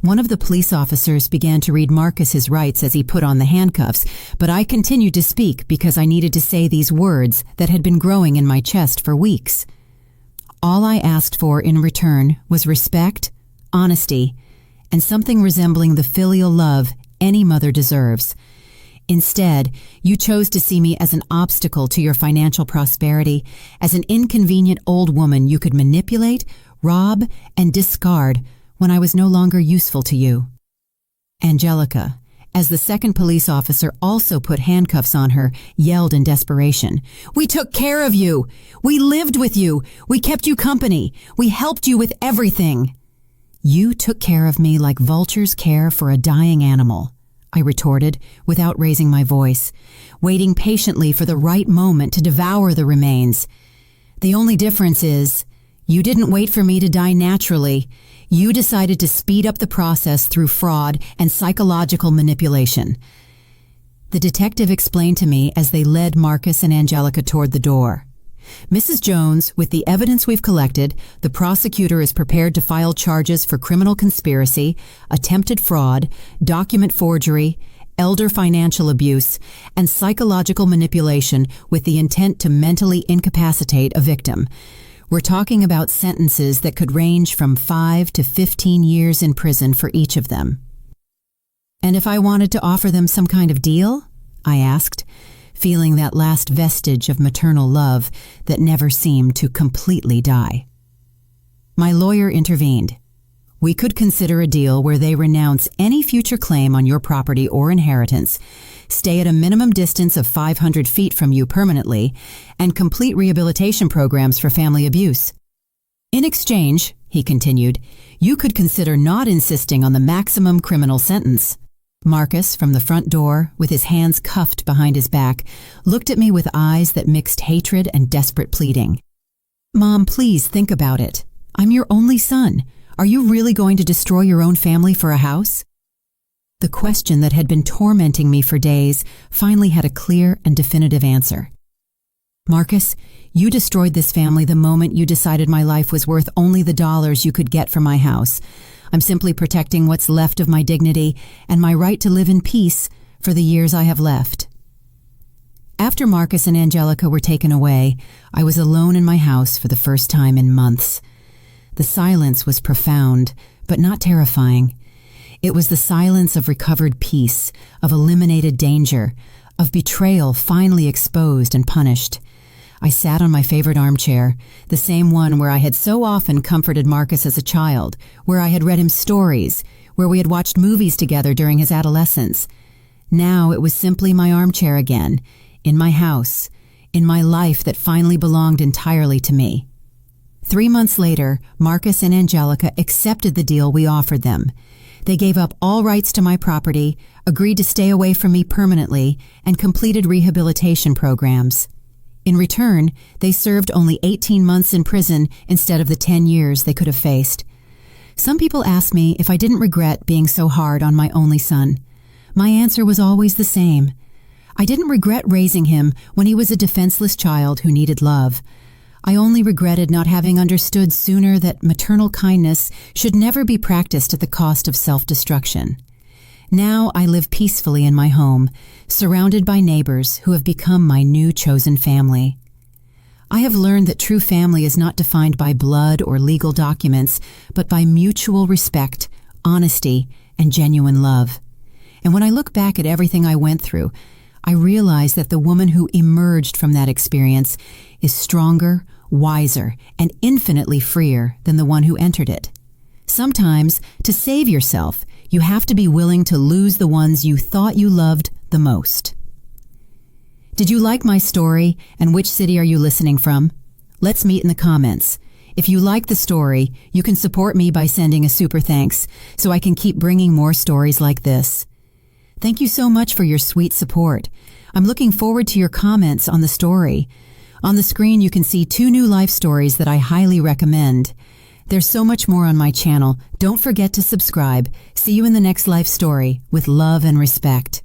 One of the police officers began to read Marcus his rights as he put on the handcuffs, but I continued to speak because I needed to say these words that had been growing in my chest for weeks. All I asked for in return was respect, honesty, and something resembling the filial love any mother deserves. Instead, you chose to see me as an obstacle to your financial prosperity, as an inconvenient old woman you could manipulate, rob, and discard when I was no longer useful to you." Angelica, as the second police officer also put handcuffs on her, yelled in desperation, "We took care of you! We lived with you! We kept you company! We helped you with everything!" "You took care of me like vultures care for a dying animal," I retorted without raising my voice, waiting patiently for the right moment to devour the remains. "The only difference is, you didn't wait for me to die naturally. You decided to speed up the process through fraud and psychological manipulation." The detective explained to me as they led Marcus and Angelica toward the door. "Mrs. Jones, with the evidence we've collected, the prosecutor is prepared to file charges for criminal conspiracy, attempted fraud, document forgery, elder financial abuse, and psychological manipulation with the intent to mentally incapacitate a victim. We're talking about sentences that could range from 5 to 15 years in prison for each of them." "And if I wanted to offer them some kind of deal?" I asked, feeling that last vestige of maternal love that never seemed to completely die. My lawyer intervened. "We could consider a deal where they renounce any future claim on your property or inheritance, stay at a minimum distance of 500 feet from you permanently, and complete rehabilitation programs for family abuse. In exchange," he continued, "you could consider not insisting on the maximum criminal sentence." Marcus, from the front door, with his hands cuffed behind his back, looked at me with eyes that mixed hatred and desperate pleading. "Mom, please think about it. I'm your only son. Are you really going to destroy your own family for a house?" The question that had been tormenting me for days finally had a clear and definitive answer. "Marcus, you destroyed this family the moment you decided my life was worth only the dollars you could get for my house. I'm simply protecting what's left of my dignity and my right to live in peace for the years I have left." After Marcus and Angelica were taken away, I was alone in my house for the first time in months. The silence was profound, but not terrifying. It was the silence of recovered peace, of eliminated danger, of betrayal finally exposed and punished. I sat on my favorite armchair, the same one where I had so often comforted Marcus as a child, where I had read him stories, where we had watched movies together during his adolescence. Now it was simply my armchair again, in my house, in my life that finally belonged entirely to me. 3 months later, Marcus and Angelica accepted the deal we offered them. They gave up all rights to my property, agreed to stay away from me permanently, and completed rehabilitation programs. In return, they served only 18 months in prison instead of the 10 years they could have faced. Some people ask me if I didn't regret being so hard on my only son. My answer was always the same. I didn't regret raising him when he was a defenseless child who needed love. I only regretted not having understood sooner that maternal kindness should never be practiced at the cost of self-destruction. Now I live peacefully in my home, surrounded by neighbors who have become my new chosen family. I have learned that true family is not defined by blood or legal documents, but by mutual respect, honesty, and genuine love. And when I look back at everything I went through, I realize that the woman who emerged from that experience is stronger, wiser, and infinitely freer than the one who entered it. Sometimes, to save yourself, you have to be willing to lose the ones you thought you loved the most. Did you like my story, and which city are you listening from? Let's meet in the comments. If you like the story, you can support me by sending a super thanks so I can keep bringing more stories like this. Thank you so much for your sweet support. I'm looking forward to your comments on the story. On the screen, you can see 2 new life stories that I highly recommend. There's so much more on my channel. Don't forget to subscribe. See you in the next life story with love and respect.